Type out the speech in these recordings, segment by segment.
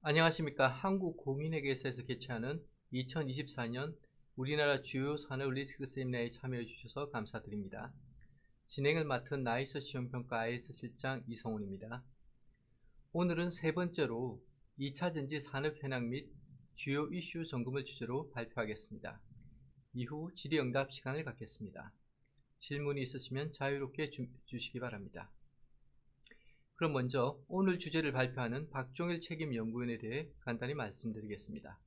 안녕하십니까. 한국공인회계사에서 개최하는 2024년 우리나라 주요 산업 리스크 세미나에 참여해 주셔서 감사드립니다. 진행을 맡은 나이스 시험평가 IS 실장 이성훈입니다. 오늘은 세 번째로 2차전지 산업 현황 및 주요 이슈 점검을 주제로 발표하겠습니다. 이후 질의응답 시간을 갖겠습니다. 질문이 있으시면 자유롭게 주시기 바랍니다. 그럼 먼저 오늘 주제를 발표하는 박종일 책임연구원에 대해 간단히 말씀드리겠습니다.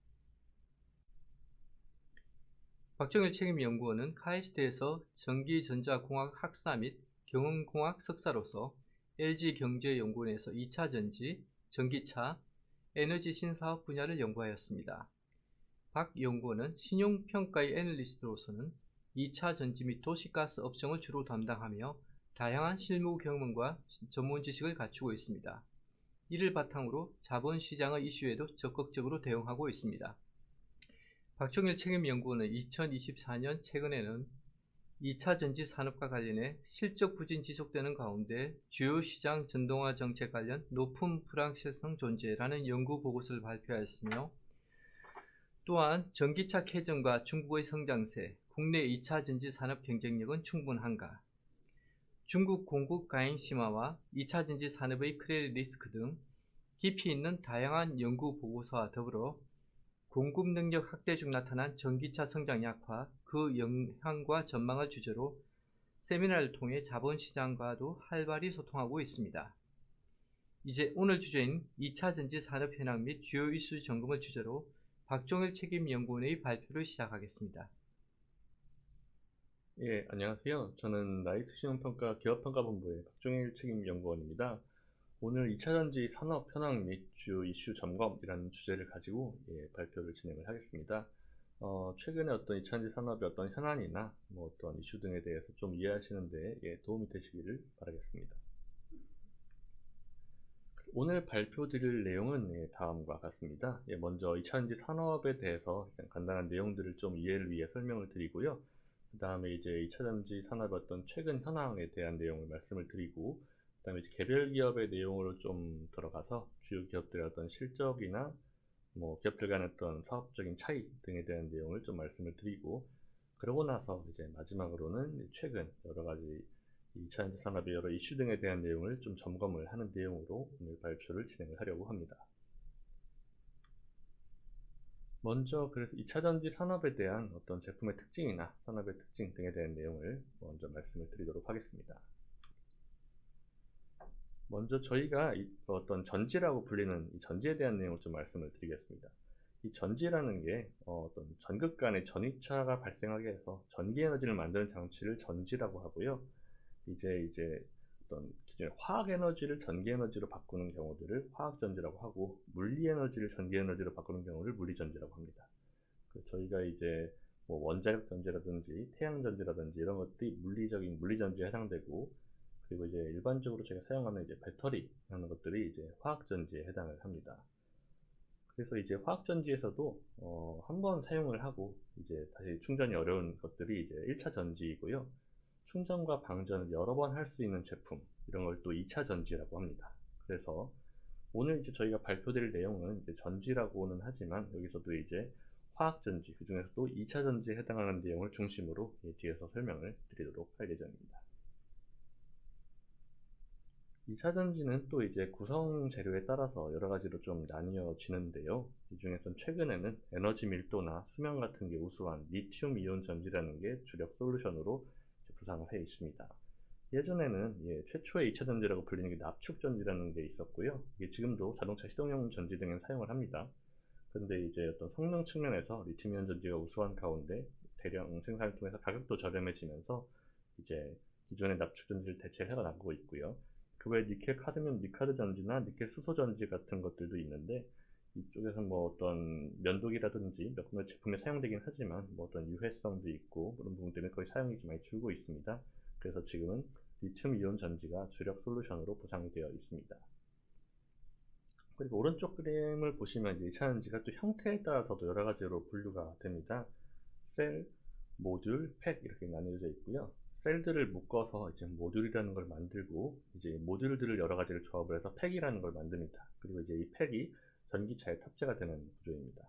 박종일 책임연구원은 카이스트에서 전기전자공학 학사 및 경영공학 석사로서 LG경제연구원에서 2차전지, 전기차, 에너지 신사업 분야를 연구하였습니다. 박 연구원은 신용평가의 애널리스트로서는 2차전지 및 도시가스 업종을 주로 담당하며 다양한 실무 경험과 전문 지식을 갖추고 있습니다. 이를 바탕으로 자본시장의 이슈에도 적극적으로 대응하고 있습니다. 박종일 책임연구원은 2024년 최근에는 2차전지 산업과 관련해 실적 부진 지속되는 가운데 주요 시장 전동화 정책 관련 높은 불확실성 존재라는 연구 보고서를 발표하였으며, 또한 전기차 캐즘과 중국의 성장세, 국내 2차전지 산업 경쟁력은 충분한가, 중국 공급 가행 심화와 2차전지 산업의 크레딧 리스크 등 깊이 있는 다양한 연구 보고서와 더불어 공급 능력 확대 중 나타난 전기차 성장 약화, 그 영향과 전망을 주제로 세미나를 통해 자본시장과도 활발히 소통하고 있습니다. 이제 오늘 주제인 2차전지 산업 현황 및 주요 이슈 점검을 주제로 박종일 책임연구원의 발표를 시작하겠습니다. 예, 안녕하세요. 저는 나이스 신용평가 기업평가본부의 박종일 책임연구원입니다. 오늘 2차전지 산업 현황 및 주요 이슈 점검이라는 주제를 가지고 발표를 진행을 하겠습니다. 최근에 어떤 2차전지 산업의 어떤 현안이나 어떤 이슈 등에 대해서 좀 이해하시는 데 도움이 되시기를 바라겠습니다. 오늘 발표드릴 내용은 다음과 같습니다. 먼저 2차전지 산업에 대해서 간단한 내용들을 좀 이해를 위해 설명을 드리고요. 그 다음에 이제 2차전지 산업의 어떤 최근 현황에 대한 내용을 말씀을 드리고, 그 다음에 이제 개별 기업의 내용으로 좀 들어가서 주요 기업들의 어떤 실적이나 기업들 간의 어떤 사업적인 차이 등에 대한 내용을 좀 말씀을 드리고, 그러고 나서 이제 마지막으로는 최근 여러 가지 2차전지 산업의 여러 이슈 등에 대한 내용을 좀 점검을 하는 내용으로 오늘 발표를 진행을 하려고 합니다. 먼저 그래서 2차전지 산업에 대한 어떤 제품의 특징이나 산업의 특징 등에 대한 내용을 먼저 말씀을 드리도록 하겠습니다. 먼저 저희가 어떤 전지라고 불리는 이 전지에 대한 내용을 좀 말씀을 드리겠습니다. 이 전지라는 게 어떤 전극 간의 전위차가 발생하게 해서 전기 에너지를 만드는 장치를 전지라고 하고요. 이제 어떤 기존의 화학 에너지를 전기 에너지로 바꾸는 경우들을 화학전지라고 하고, 물리 에너지를 전기 에너지로 바꾸는 경우를 물리전지라고 합니다. 저희가 이제 원자력 전지라든지 태양 전지라든지 이런 것들이 물리적인 물리전지에 해당되고, 그리고 이제 일반적으로 제가 사용하는 이제 배터리 하는 것들이 이제 화학전지에 해당을 합니다. 그래서 이제 화학전지에서도 한번 사용을 하고 이제 다시 충전이 어려운 것들이 이제 1차 전지이고요. 충전과 방전을 여러 번 할 수 있는 제품, 이런 걸 또 2차 전지라고 합니다. 그래서 오늘 이제 저희가 발표드릴 내용은 이제 전지라고는 하지만 여기서도 이제 화학전지, 그 중에서도 2차 전지에 해당하는 내용을 중심으로 뒤에서 설명을 드리도록 할 예정입니다. 2차 전지는 또 이제 구성 재료에 따라서 여러 가지로 좀 나뉘어지는데요. 이 중에서는 최근에는 에너지 밀도나 수명 같은 게 우수한 리튬 이온 전지라는 게 주력 솔루션으로 부상을 해 있습니다. 예전에는 최초의 2차 전지라고 불리는 게 납축 전지라는 게 있었고요. 이게 지금도 자동차 시동용 전지 등에 사용을 합니다. 그런데 이제 어떤 성능 측면에서 리튬 이온 전지가 우수한 가운데 대량 생산을 통해서 가격도 저렴해지면서 이제 기존의 납축 전지를 대체해 나가고 있고요. 그 외에 니켈 카드뮴 니카드 전지나 니켈 수소 전지 같은 것들도 있는데, 이쪽에서 어떤 면도기라든지 몇 군데 제품에 사용되긴 하지만 어떤 유해성도 있고 그런 부분 때문에 거의 사용이 좀 많이 줄고 있습니다. 그래서 지금은 리튬 이온 전지가 주력 솔루션으로 구상이 되어 있습니다. 그리고 오른쪽 그림을 보시면 이제 2차 전지가 또 형태에 따라서도 여러 가지로 분류가 됩니다. 셀, 모듈, 팩 이렇게 나뉘어져 있고요. 셀들을 묶어서 이제 모듈이라는 걸 만들고, 이제 모듈들을 여러 가지를 조합을 해서 팩이라는 걸 만듭니다. 그리고 이제 이 팩이 전기차에 탑재가 되는 구조입니다.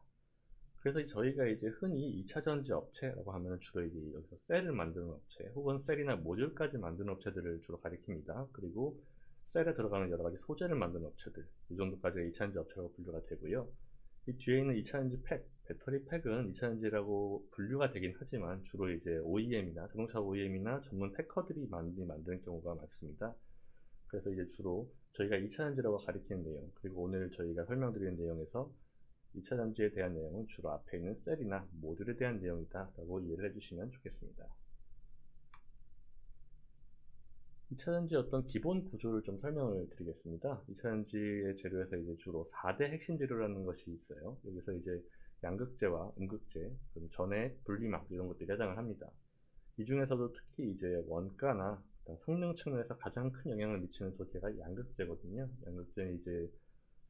그래서 저희가 이제 흔히 2차 전지 업체라고 하면 주로 이제 여기서 셀을 만드는 업체 혹은 셀이나 모듈까지 만드는 업체들을 주로 가리킵니다. 그리고 셀에 들어가는 여러 가지 소재를 만드는 업체들, 이 정도까지가 2차 전지 업체라고 분류가 되고요. 이 뒤에 있는 2차 전지 팩, 배터리 팩은 2차 전지라고 분류가 되긴 하지만 주로 이제 OEM이나 자동차 OEM이나 전문 패커들이 만드는 경우가 많습니다. 그래서 이제 주로 저희가 2차 전지라고 가리키는 내용, 그리고 오늘 저희가 설명드리는 내용에서 2차 전지에 대한 내용은 주로 앞에 있는 셀이나 모듈에 대한 내용이다 라고 이해를 해주시면 좋겠습니다. 2차 전지의 어떤 기본 구조를 좀 설명을 드리겠습니다. 2차 전지의 재료에서 이제 주로 4대 핵심 재료라는 것이 있어요. 여기서 이제 양극재와 음극재, 전해, 분리막 이런 것들이 해당을 합니다. 이 중에서도 특히 이제 원가나 성능 측면에서 가장 큰 영향을 미치는 소재가 양극재거든요. 양극재는 이제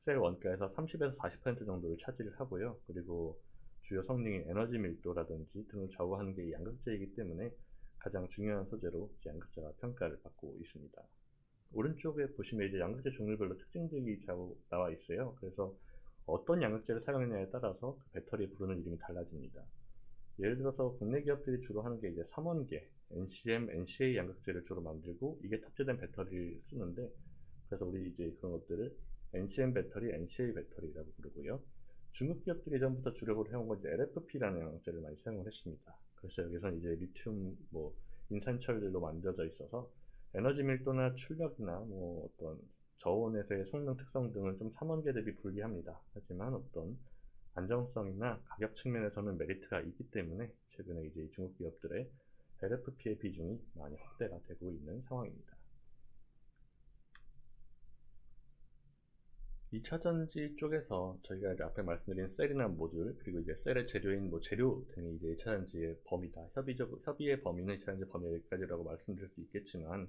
셀 원가에서 30에서 40% 정도를 차지를 하고요. 그리고 주요 성능인 에너지 밀도라든지 등을 좌우하는 게 양극재이기 때문에 가장 중요한 소재로 양극재가 평가를 받고 있습니다. 오른쪽에 보시면 이제 양극재 종류별로 특징들이 나와 있어요. 그래서 어떤 양극재를 사용했냐에 따라서 그 배터리에 부르는 이름이 달라집니다. 예를 들어서 국내 기업들이 주로 하는 게 이제 3원계, NCM, NCA 양극재를 주로 만들고 이게 탑재된 배터리를 쓰는데, 그래서 우리 이제 그런 것들을 NCM 배터리, NCA 배터리라고 부르고요. 중국 기업들이 전부터 주력으로 해온 건 이제 LFP라는 양극재를 많이 사용을 했습니다. 그래서 여기서는 이제 리튬, 인산철로 만들어져 있어서 에너지 밀도나 출력이나 어떤 저온에서의 성능 특성 등은 좀 3원계 대비 불리합니다. 하지만 어떤 안정성이나 가격 측면에서는 메리트가 있기 때문에 최근에 이제 중국 기업들의 LFP의 비중이 많이 확대가 되고 있는 상황입니다. 2차 전지 쪽에서 저희가 이제 앞에 말씀드린 셀이나 모듈, 그리고 이제 셀의 재료인 재료 등이 이제 2차 전지의 범위다. 협의의 범위는 2차 전지 범위 여기까지라고 말씀드릴 수 있겠지만,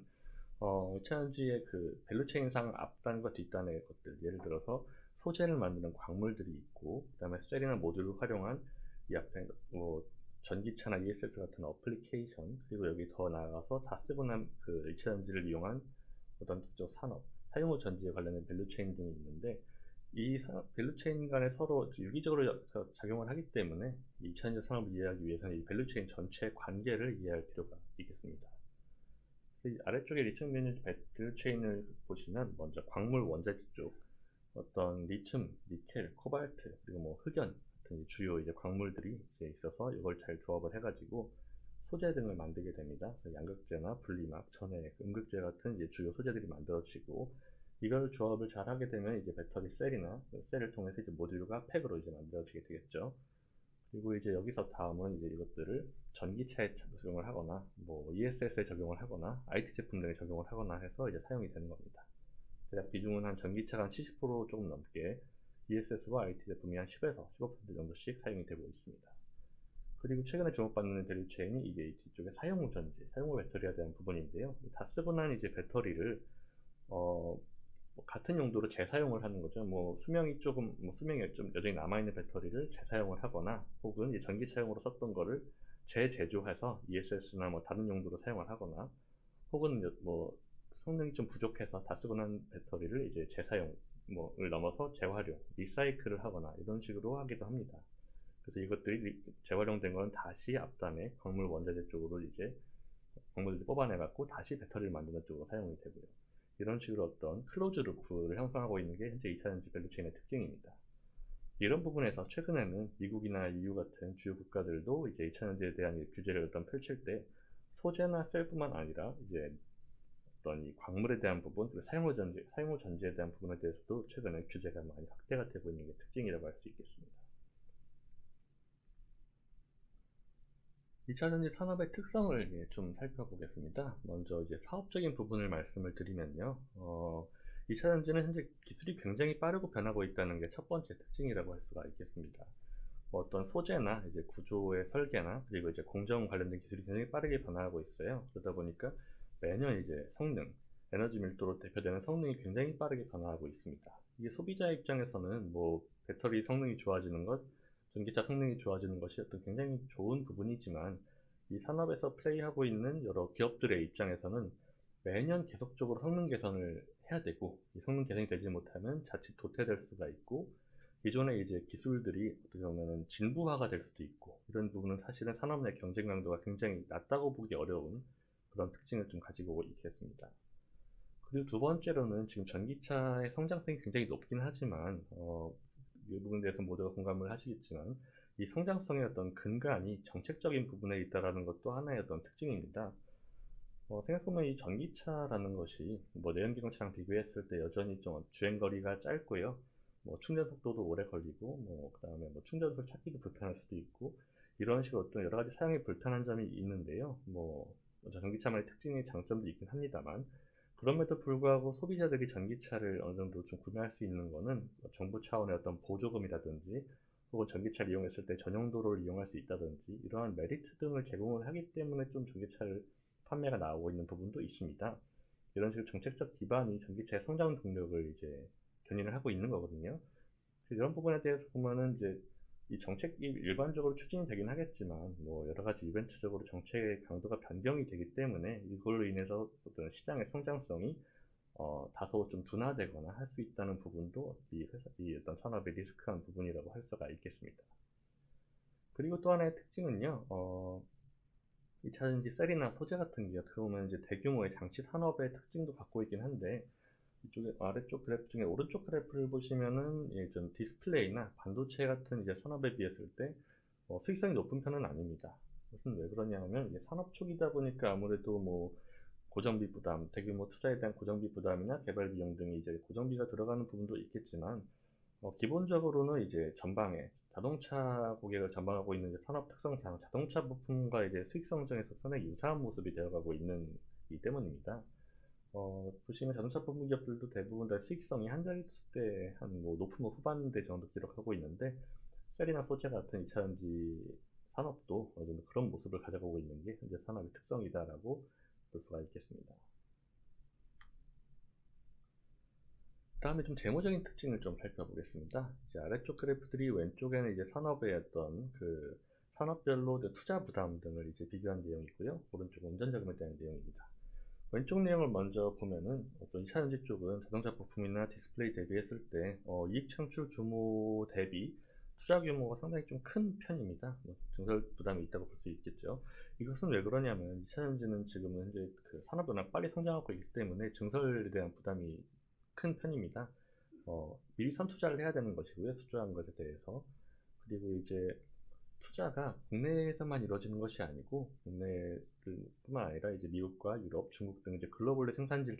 2차 전지의 그 밸류체인상 앞단과 뒷단의 것들, 예를 들어서 소재를 만드는 광물들이 있고, 그 다음에 셀이나 모듈을 활용한 이 앞에 전기차나 ESS 같은 어플리케이션, 그리고 여기 더 나아가서 다 쓰고 난 그 2차 전지를 이용한 어떤 특정 산업, 사용 후 전지에 관련된 밸류체인 등이 있는데, 이 밸류체인 간에 서로 유기적으로 작용을 하기 때문에 2차 전지 산업을 이해하기 위해서는 이 밸류체인 전체의 관계를 이해할 필요가 있겠습니다. 이 아래쪽에 리튬 이온 밸류체인을 보시면 먼저 광물 원자재 쪽 어떤 리튬, 니켈, 코발트, 그리고 흑연 같은 주요 이제 광물들이 이제 있어서 이걸 잘 조합을 해가지고 소재 등을 만들게 됩니다. 양극재나 분리막, 전해, 음극재 같은 이제 주요 소재들이 만들어지고, 이걸 조합을 잘 하게 되면 이제 배터리 셀이나 셀을 통해서 이제 모듈과 팩으로 이제 만들어지게 되겠죠. 그리고 이제 여기서 다음은 이제 이것들을 전기차에 적용을 하거나 ESS에 적용을 하거나 IT 제품 등에 적용을 하거나 해서 이제 사용이 되는 겁니다. 대략 비중은 한 전기차가 한 70% 조금 넘게, ESS와 IT 제품이 한 10에서 15% 정도씩 사용이 되고 있습니다. 그리고 최근에 주목받는 밸류체인이 이제 뒤쪽에 사용 후 전지, 사용 후 배터리에 대한 부분인데요. 다 쓰고 난 이제 배터리를 같은 용도로 재사용을 하는 거죠. 수명이 좀 여전히 남아있는 배터리를 재사용을 하거나, 혹은 이제 전기차용으로 썼던 거를 재제조해서 ESS나 다른 용도로 사용을 하거나, 혹은 성능이 좀 부족해서 다 쓰고 난 배터리를 이제 재사용을 넘어서 재활용, 리사이클을 하거나 이런 식으로 하기도 합니다. 그래서 이것들이 재활용된 건 다시 앞단에 광물 원자재 쪽으로 이제 광물을 뽑아내갖고 다시 배터리를 만드는 쪽으로 사용이 되고요. 이런 식으로 어떤 클로즈 루프를 형성하고 있는 게 현재 2차 전지 밸류체인의 특징입니다. 이런 부분에서 최근에는 미국이나 EU 같은 주요 국가들도 이제 2차 전지에 대한 규제를 펼칠 때 소재나 셀뿐만 아니라 이제 어떤 이 광물에 대한 부분, 그리고 사용 후 전지에 대한 부분에 대해서도 최근에 규제가 많이 확대가 되고 있는 게 특징이라고 할 수 있겠습니다. 2차 전지 산업의 특성을 좀 살펴보겠습니다. 먼저 이제 사업적인 부분을 말씀을 드리면요. 2차 전지는 현재 기술이 굉장히 빠르고 변하고 있다는 게 첫 번째 특징이라고 할 수가 있겠습니다. 어떤 소재나 이제 구조의 설계나 그리고 이제 공정 관련된 기술이 굉장히 빠르게 변화하고 있어요. 그러다 보니까 매년 이제 성능, 에너지 밀도로 대표되는 성능이 굉장히 빠르게 변화하고 있습니다. 이게 소비자 입장에서는 배터리 성능이 좋아지는 것, 전기차 성능이 좋아지는 것이 어떤 굉장히 좋은 부분이지만, 이 산업에서 플레이하고 있는 여러 기업들의 입장에서는 매년 계속적으로 성능 개선을 해야 되고, 이 성능 개선이 되지 못하면 자칫 도태될 수가 있고, 기존의 이제 기술들이 어떻게 보면은 진부화가 될 수도 있고, 이런 부분은 사실은 산업 내 경쟁 강도가 굉장히 낮다고 보기 어려운 그런 특징을 좀 가지고 있겠습니다. 그리고 두 번째로는 지금 전기차의 성장성이 굉장히 높긴 하지만, 이 부분에 대해서 모두가 공감을 하시겠지만, 이 성장성의 어떤 근간이 정책적인 부분에 있다라는 것도 하나의 어떤 특징입니다. 생각해보면 이 전기차라는 것이 뭐 내연기관차랑 비교했을 때 여전히 좀 주행거리가 짧고요. 뭐 충전 속도도 오래 걸리고, 뭐 그다음에 뭐 충전소 찾기도 불편할 수도 있고, 이런 식으로 어떤 여러 가지 사용이 불편한 점이 있는데요. 뭐 전기차만의 특징의 장점도 있긴 합니다만, 그럼에도 불구하고 소비자들이 전기차를 어느 정도 좀 구매할 수 있는 거는 정부 차원의 어떤 보조금이라든지, 혹은 전기차를 이용했을 때 전용 도로를 이용할 수 있다든지, 이러한 메리트 등을 제공을 하기 때문에 좀 전기차를 판매가 나오고 있는 부분도 있습니다. 이런 식으로 정책적 기반이 전기차의 성장 동력을 이제 견인을 하고 있는 거거든요. 이런 부분에 대해서 보면은 이제 이 정책이 일반적으로 추진이 되긴 하겠지만, 뭐 여러 가지 이벤트적으로 정책의 강도가 변경이 되기 때문에 이걸로 인해서 어떤 시장의 성장성이 다소 좀 둔화되거나 할 수 있다는 부분도 이 어떤 산업의 리스크한 부분이라고 할 수가 있겠습니다. 그리고 또 하나의 특징은요, 2차전지 셀이나 소재 같은 게 어떻게 보면 이제 대규모의 장치 산업의 특징도 갖고 있긴 한데, 이쪽에 아래쪽 그래프 중에 오른쪽 그래프를 보시면은 좀 디스플레이나 반도체 같은 이제 산업에 비했을 때 수익성이 높은 편은 아닙니다. 그것은 왜 그러냐면, 이게 산업 초기다 보니까 아무래도 뭐 고정비 부담, 대규모 투자에 대한 고정비 부담이나 개발 비용 등이 이제 고정비가 들어가는 부분도 있겠지만, 기본적으로는 이제 전방에 자동차 고객을 전방하고 있는 이제 산업 특성상 자동차 부품과 이제 수익성장에서 상당히 유사한 모습이 되어가고 있는 이 때문입니다. 보시면 자동차 부품 기업들도 대부분 다 수익성이 한 자릿수대 한 뭐 높으면 후반대 정도 기록하고 있는데, 셀이나 소재 같은 2차전지 산업도 어느 정도 그런 모습을 가져가고 있는 게 현재 산업의 특성이다라고 볼 수가 있겠습니다. 다음에 좀 재무적인 특징을 좀 살펴보겠습니다. 이제 아래쪽 그래프들이 왼쪽에는 이제 산업의 어떤 그 산업별로 투자 부담 등을 이제 비교한 내용이고요. 오른쪽은 운전자금에 대한 내용입니다. 왼쪽 내용을 먼저 보면은 어떤 2차전지 쪽은 자동차 부품이나 디스플레이 대비했을 때 이익 창출 규모 대비 투자 규모가 상당히 좀 큰 편입니다. 증설 부담이 있다고 볼 수 있겠죠. 이것은 왜 그러냐면 2차전지는 지금 현재 그 산업이 워낙 빨리 성장하고 있기 때문에 증설에 대한 부담이 큰 편입니다. 미리 선투자를 해야 되는 것이고요. 수주한 것에 대해서. 그리고 이제 투자가 국내에서만 이루어지는 것이 아니고, 국내뿐만 아니라 이제 미국과 유럽, 중국 등 이제 글로벌의 생산지를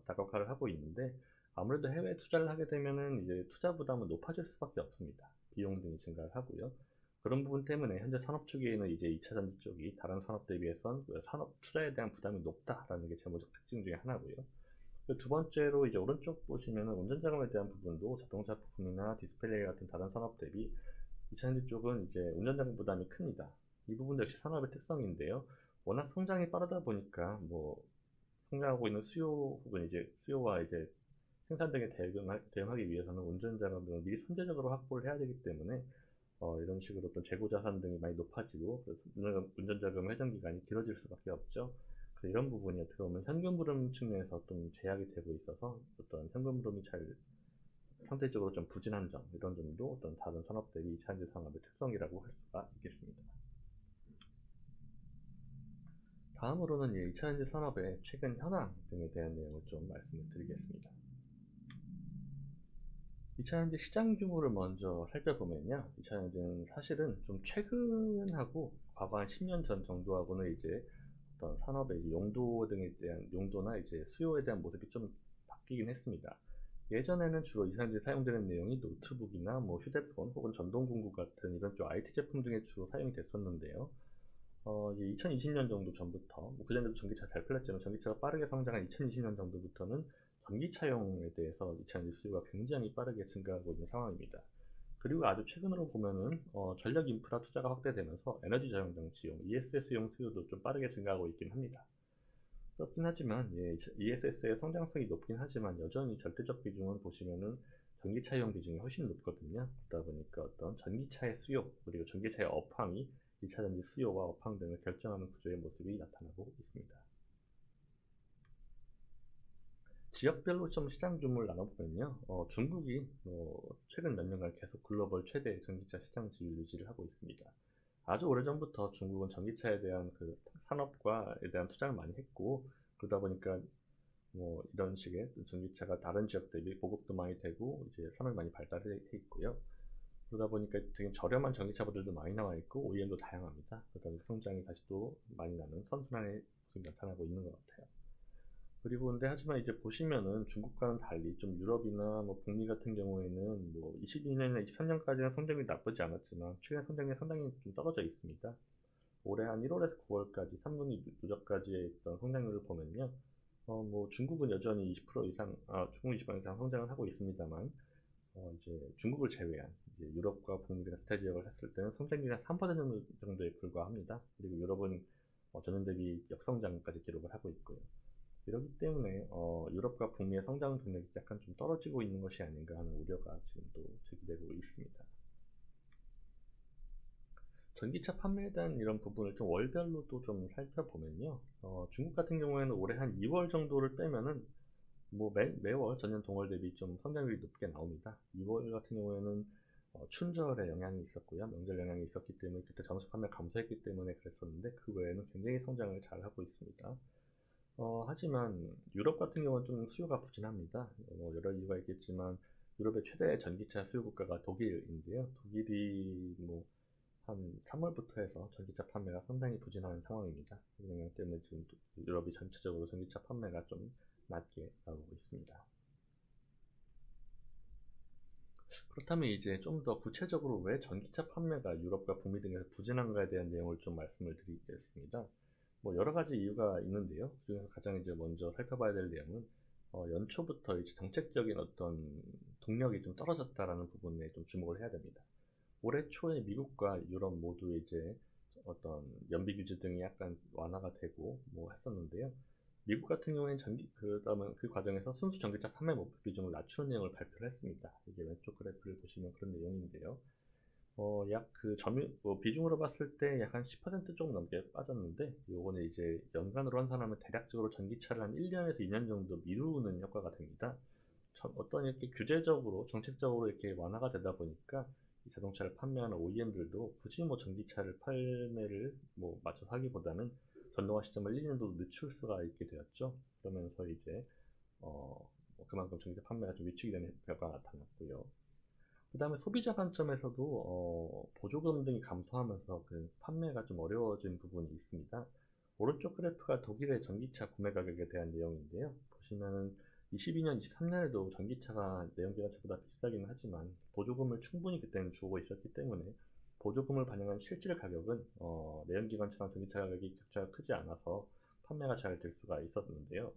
다각화를 하고 있는데, 아무래도 해외 투자를 하게 되면은 이제 투자 부담은 높아질 수밖에 없습니다. 비용 등이 증가를 하고요. 그런 부분 때문에 현재 산업 초기에는 이제 2차전지 쪽이 다른 산업 대비해선 산업 투자에 대한 부담이 높다라는 게 재무적 특징 중에 하나고요. 두 번째로 이제 오른쪽 보시면은 운전자금에 대한 부분도 자동차 부품이나 디스플레이 같은 다른 산업 대비 2차전지 쪽은 이제 운전자금 부담이 큽니다. 이 부분도 역시 산업의 특성인데요. 워낙 성장이 빠르다 보니까 뭐 성장하고 있는 수요 혹은 이제 수요와 이제 생산 등에 대응하기 위해서는 운전자금을 미리 선제적으로 확보를 해야 되기 때문에 이런 식으로 어떤 재고 자산 등이 많이 높아지고, 그래서 운전자금 회전 기간이 길어질 수밖에 없죠. 그래서 이런 부분이 어떻게 보면 현금 흐름 측면에서 좀 제약이 되고 있어서 어떤 현금 흐름이 잘 상대적으로 좀 부진한 점, 이런 점도 어떤 다른 산업 대비 2차전지 산업의 특성이라고 할 수가 있겠습니다. 다음으로는 2차전지 산업의 최근 현황 등에 대한 내용을 좀 말씀을 드리겠습니다. 2차전지 시장 규모를 먼저 살펴보면요, 2차전지는 사실은 좀 최근하고 과거 한 10년 전 정도하고는 이제 어떤 산업의 이제 용도 등에 대한 용도나 이제 수요에 대한 모습이 좀 바뀌긴 했습니다. 예전에는 주로 2차전지 사용되는 내용이 노트북이나 뭐 휴대폰 혹은 전동공구 같은 이런 쪽 IT 제품 등에 주로 사용이 됐었는데요. 이제 2020년 정도 전부터, 뭐 그전에도 전기차 잘 팔렸지만 전기차가 빠르게 성장한 2020년 정도부터는 전기차용에 대해서 2차전지 수요가 굉장히 빠르게 증가하고 있는 상황입니다. 그리고 아주 최근으로 보면은 전력 인프라 투자가 확대되면서 에너지 저장 장치용 ESS용 수요도 좀 빠르게 증가하고 있긴 합니다. 그렇긴 하지만 ESS의 성장성이 높긴 하지만 여전히 절대적 비중은 보시면은 전기차용 비중이 훨씬 높거든요. 그러다 보니까 어떤 전기차의 수요 그리고 전기차의 업황이 2차전지 수요와 업황 등을 결정하는 구조의 모습이 나타나고 있습니다. 지역별로 좀 시장 규모를 나눠보면요. 중국이 최근 몇 년간 계속 글로벌 최대 전기차 시장 지위를 유지를 하고 있습니다. 아주 오래전부터 중국은 전기차에 대한 그 산업과에 대한 투자를 많이 했고, 그러다 보니까 뭐 이런 식의 전기차가 다른 지역 대비 보급도 많이 되고 이제 산업이 많이 발달해 있고요. 그러다 보니까 되게 저렴한 전기차 모델도 많이 나와 있고 OEM도 다양합니다. 그러다 보니 성장이 다시 또 많이 나는 선순환의 모습이 나타나고 있는 것 같아요. 그리고 근데 하지만 이제 보시면은 중국과는 달리 좀 유럽이나 뭐 북미 같은 경우에는 뭐 22년이나 23년까지는 성장이 나쁘지 않았지만 최근 성장이 상당히 좀 떨어져 있습니다. 올해 한 1월에서 9월까지 3분기 누적까지의 있던 성장률을 보면요. 뭐 중국은 여전히 20% 이상, 중국 20% 이상 성장을 하고 있습니다만, 이제 중국을 제외한 이제 유럽과 북미나 기타 지역을 했을 때는 성장률이 한 3% 정도에 불과합니다. 그리고 유럽은 전년 대비 역성장까지 기록을 하고 있고요. 이렇기 때문에 유럽과 북미의 성장 동력이 약간 좀 떨어지고 있는 것이 아닌가 하는 우려가 지금 또 제기되고 있습니다. 전기차 판매에 대한 이런 부분을 좀 월별로 또 좀 살펴보면요. 중국 같은 경우에는 올해 한 2월 정도를 빼면은 뭐 매월 전년 동월 대비 좀 성장률이 높게 나옵니다. 2월 같은 경우에는 춘절에 영향이 있었고요. 명절 영향이 있었기 때문에 그때 전수 판매 감소했기 때문에 그랬었는데 그 외에는 굉장히 성장을 잘 하고 있습니다. 하지만 유럽 같은 경우는 좀 수요가 부진합니다. 여러 이유가 있겠지만 유럽의 최대 전기차 수요 국가가 독일인데요. 독일이 뭐 한 3월부터 해서 전기차 판매가 상당히 부진한 상황입니다. 그 영향 때문에 지금 유럽이 전체적으로 전기차 판매가 좀 낮게 나오고 있습니다. 그렇다면 이제 좀 더 구체적으로 왜 전기차 판매가 유럽과 북미 등에서 부진한가에 대한 내용을 좀 말씀을 드리겠습니다. 뭐 여러 가지 이유가 있는데요. 그중에서 가장 이제 먼저 살펴봐야 될 내용은 연초부터 이제 정책적인 어떤 동력이 좀 떨어졌다라는 부분에 좀 주목을 해야 됩니다. 올해 초에 미국과 유럽 모두 이제 어떤 연비 규제 등이 약간 완화가 되고 뭐 했었는데요. 미국 같은 경우에는 그다음에 그 과정에서 순수 전기차 판매 목표 비중을 낮추는 내용을 발표를 했습니다. 이게 왼쪽 그래프를 보시면 그런 내용인데요. 약 그 비중으로 봤을 때 약 한 10% 조금 넘게 빠졌는데, 요거는 이제 연간으로 환산하면 대략적으로 전기차를 한 1년에서 2년 정도 미루는 효과가 됩니다. 어떤 이렇게 규제적으로, 정책적으로 이렇게 완화가 되다 보니까 이 자동차를 판매하는 OEM들도 굳이 뭐 전기차를 판매를 뭐 맞춰서 하기보다는 전동화 시점을 1년 정도 늦출 수가 있게 되었죠. 그러면서 이제 뭐 그만큼 전기차 판매가 좀 위축이 되는 결과가 나타났고요. 그 다음에 소비자 관점에서도 보조금 등이 감소하면서 그 판매가 좀 어려워진 부분이 있습니다. 오른쪽 그래프가 독일의 전기차 구매 가격에 대한 내용인데요. 보시면은 22년, 23년에도 전기차가 내연기관차보다 비싸기는 하지만 보조금을 충분히 그때는 주고 있었기 때문에 보조금을 반영한 실질 가격은 내연기관차랑 전기차 가격이 격차가 크지 않아서 판매가 잘 될 수가 있었는데요.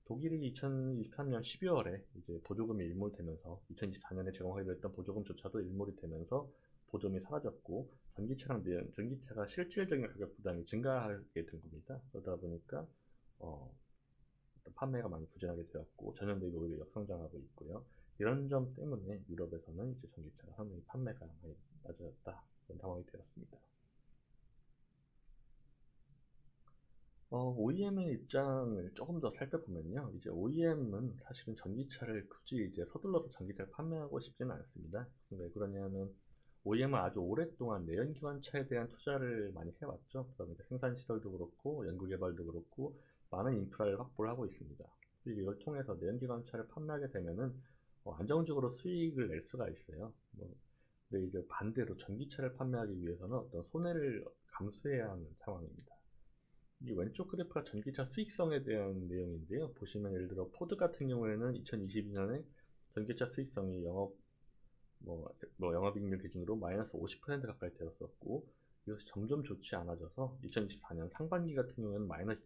독일이 2023년 12월에 이제 보조금이 일몰되면서 2024년에 제공하기로 했던 보조금조차도 일몰이 되면서 보조금이 사라졌고 전기차가 실질적인 가격 부담이 증가하게 된 겁니다. 그러다 보니까 판매가 많이 부진하게 되었고 전년 대비 오히려 역성장하고 있고요. 이런 점 때문에 유럽에서는 이제 전기차가 상당히 판매가 많이 낮아졌다 그런 상황이 되었습니다. OEM의 입장을 조금 더 살펴보면요. 이제 OEM은 사실은 전기차를 굳이 이제 서둘러서 전기차를 판매하고 싶지는 않습니다. 왜 그러냐면 OEM은 아주 오랫동안 내연기관차에 대한 투자를 많이 해왔죠. 그다음에 생산 시설도 그렇고 연구개발도 그렇고 많은 인프라를 확보를 하고 있습니다. 그리고 이걸 통해서 내연기관차를 판매하게 되면은 안정적으로 수익을 낼 수가 있어요. 근데 이제 반대로 전기차를 판매하기 위해서는 어떤 손해를 감수해야 하는 상황입니다. 이 왼쪽 그래프가 전기차 수익성에 대한 내용인데요. 보시면 예를 들어 포드 같은 경우에는 2022년에 전기차 수익성이 영업이익률 기준으로 마이너스 50% 가까이 되었었고 이것이 점점 좋지 않아져서 2024년 상반기 같은 경우에는 마이너스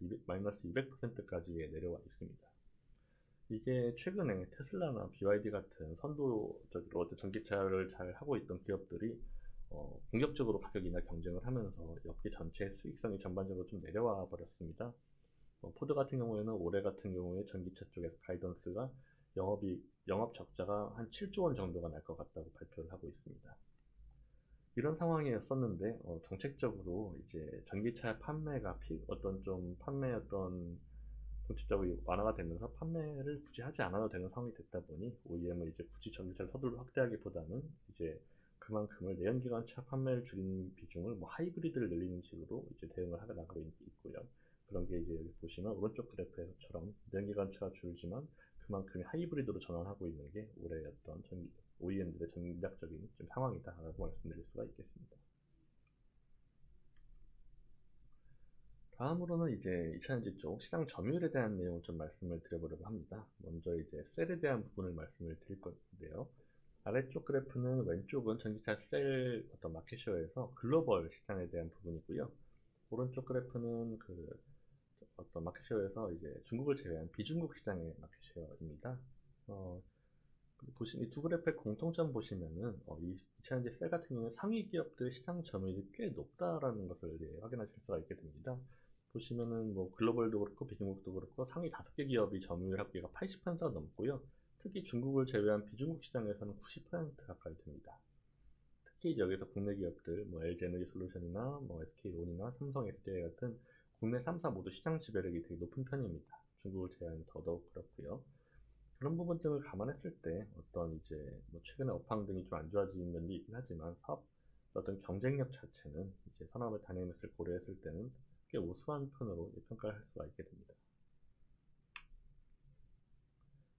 200%까지 내려와 있습니다. 이게 최근에 테슬라나 BYD 같은 선도적으로 전기차를 잘 하고 있던 기업들이 공격적으로 가격 인하 경쟁을 하면서 업계 전체의 수익성이 전반적으로 좀 내려와 버렸습니다. 포드 같은 경우에는 올해 같은 경우에 전기차 쪽에서 가이던스가 영업 적자가 한 7조 원 정도가 날 것 같다고 발표를 하고 있습니다. 이런 상황이었었는데 정책적으로 이제 전기차 판매가 판매 본질적으로 완화가 되면서 판매를 굳이 하지 않아도 되는 상황이 됐다 보니 OEM은 이제 굳이 전기차를 서둘러 확대하기보다는 이제 그만큼을 내연기관차 판매를 줄이는 비중을 뭐 하이브리드를 늘리는 식으로 이제 대응을 하게 나가고 있고요. 그런 게 이제 여기 보시면 오른쪽 그래프에서처럼 내연기관차가 줄지만 그만큼의 하이브리드로 전환하고 있는 게 올해 어떤 OEM들의 전략적인 좀 상황이다라고 말씀드릴 수가 있겠습니다. 다음으로는 이제 2차전지 쪽 시장 점유율에 대한 내용을 좀 말씀을 드려보려고 합니다. 먼저 이제 셀에 대한 부분을 말씀을 드릴 건데요. 아래쪽 그래프는 왼쪽은 전기차 셀 어떤 마켓쉐어에서 글로벌 시장에 대한 부분이고요. 오른쪽 그래프는 그 어떤 마켓쉐어에서 이제 중국을 제외한 비중국 시장의 마켓쉐어입니다. 보시면 이 두 그래프의 공통점 보시면은 이 2차전지 셀 같은 경우는 상위 기업들 시장 점유율이 꽤 높다라는 것을 확인하실 수가 있게 됩니다. 보시면은 뭐 글로벌도 그렇고 비중국도 그렇고 상위 5개 기업이 점유율 합계가 80%가 넘고요. 특히 중국을 제외한 비중국 시장에서는 90% 가까이 됩니다. 특히 여기서 국내 기업들 뭐 LG에너지솔루션이나 뭐 SK온이나 삼성 SDI 같은 국내 3사 모두 시장 지배력이 되게 높은 편입니다. 중국을 제외하면 더더욱 그렇고요. 그런 부분 등을 감안했을 때 어떤 이제 뭐 최근에 업황 등이 좀 안 좋아진 면도 있긴 하지만 사업 어떤 경쟁력 자체는 이제 산업의 다이내믹스를 고려했을 때는 꽤 우수한 편으로 평가를 할 수가 있게 됩니다.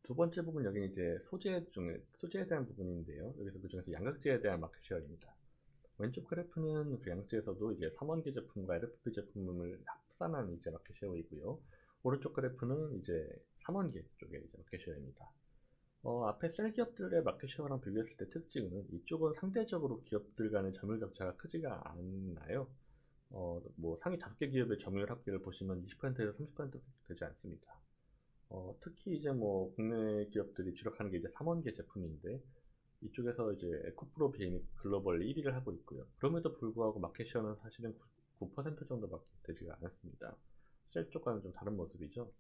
두 번째 부분 여기는 이제 소재에 대한 부분인데요. 여기서 그중에서 양극재에 대한 마켓 쉐어입니다. 왼쪽 그래프는 그 양극재에서도 이제 3원기 제품과 LFP 제품을 합산한 이제 마켓 쉐어이고요. 오른쪽 그래프는 이제 3원기 쪽의 이제 마켓 쉐어입니다. 앞에 셀 기업들의 마켓 쉐어랑 비교했을 때 특징은 이쪽은 상대적으로 기업들 간의 점유율 격차가 크지가 않나요? 뭐 상위 5개 기업의 점유율 합계를 보시면 20%에서 30% 되지 않습니다. 특히 이제 뭐 국내 기업들이 주력하는 게 이제 3원계 제품인데 이쪽에서 이제 에코프로 비행이 글로벌 1위를 하고 있고요. 그럼에도 불구하고 마켓쉐어는 사실은 9% 정도밖에 되지가 않았습니다. 셀 쪽과는 좀 다른 모습이죠.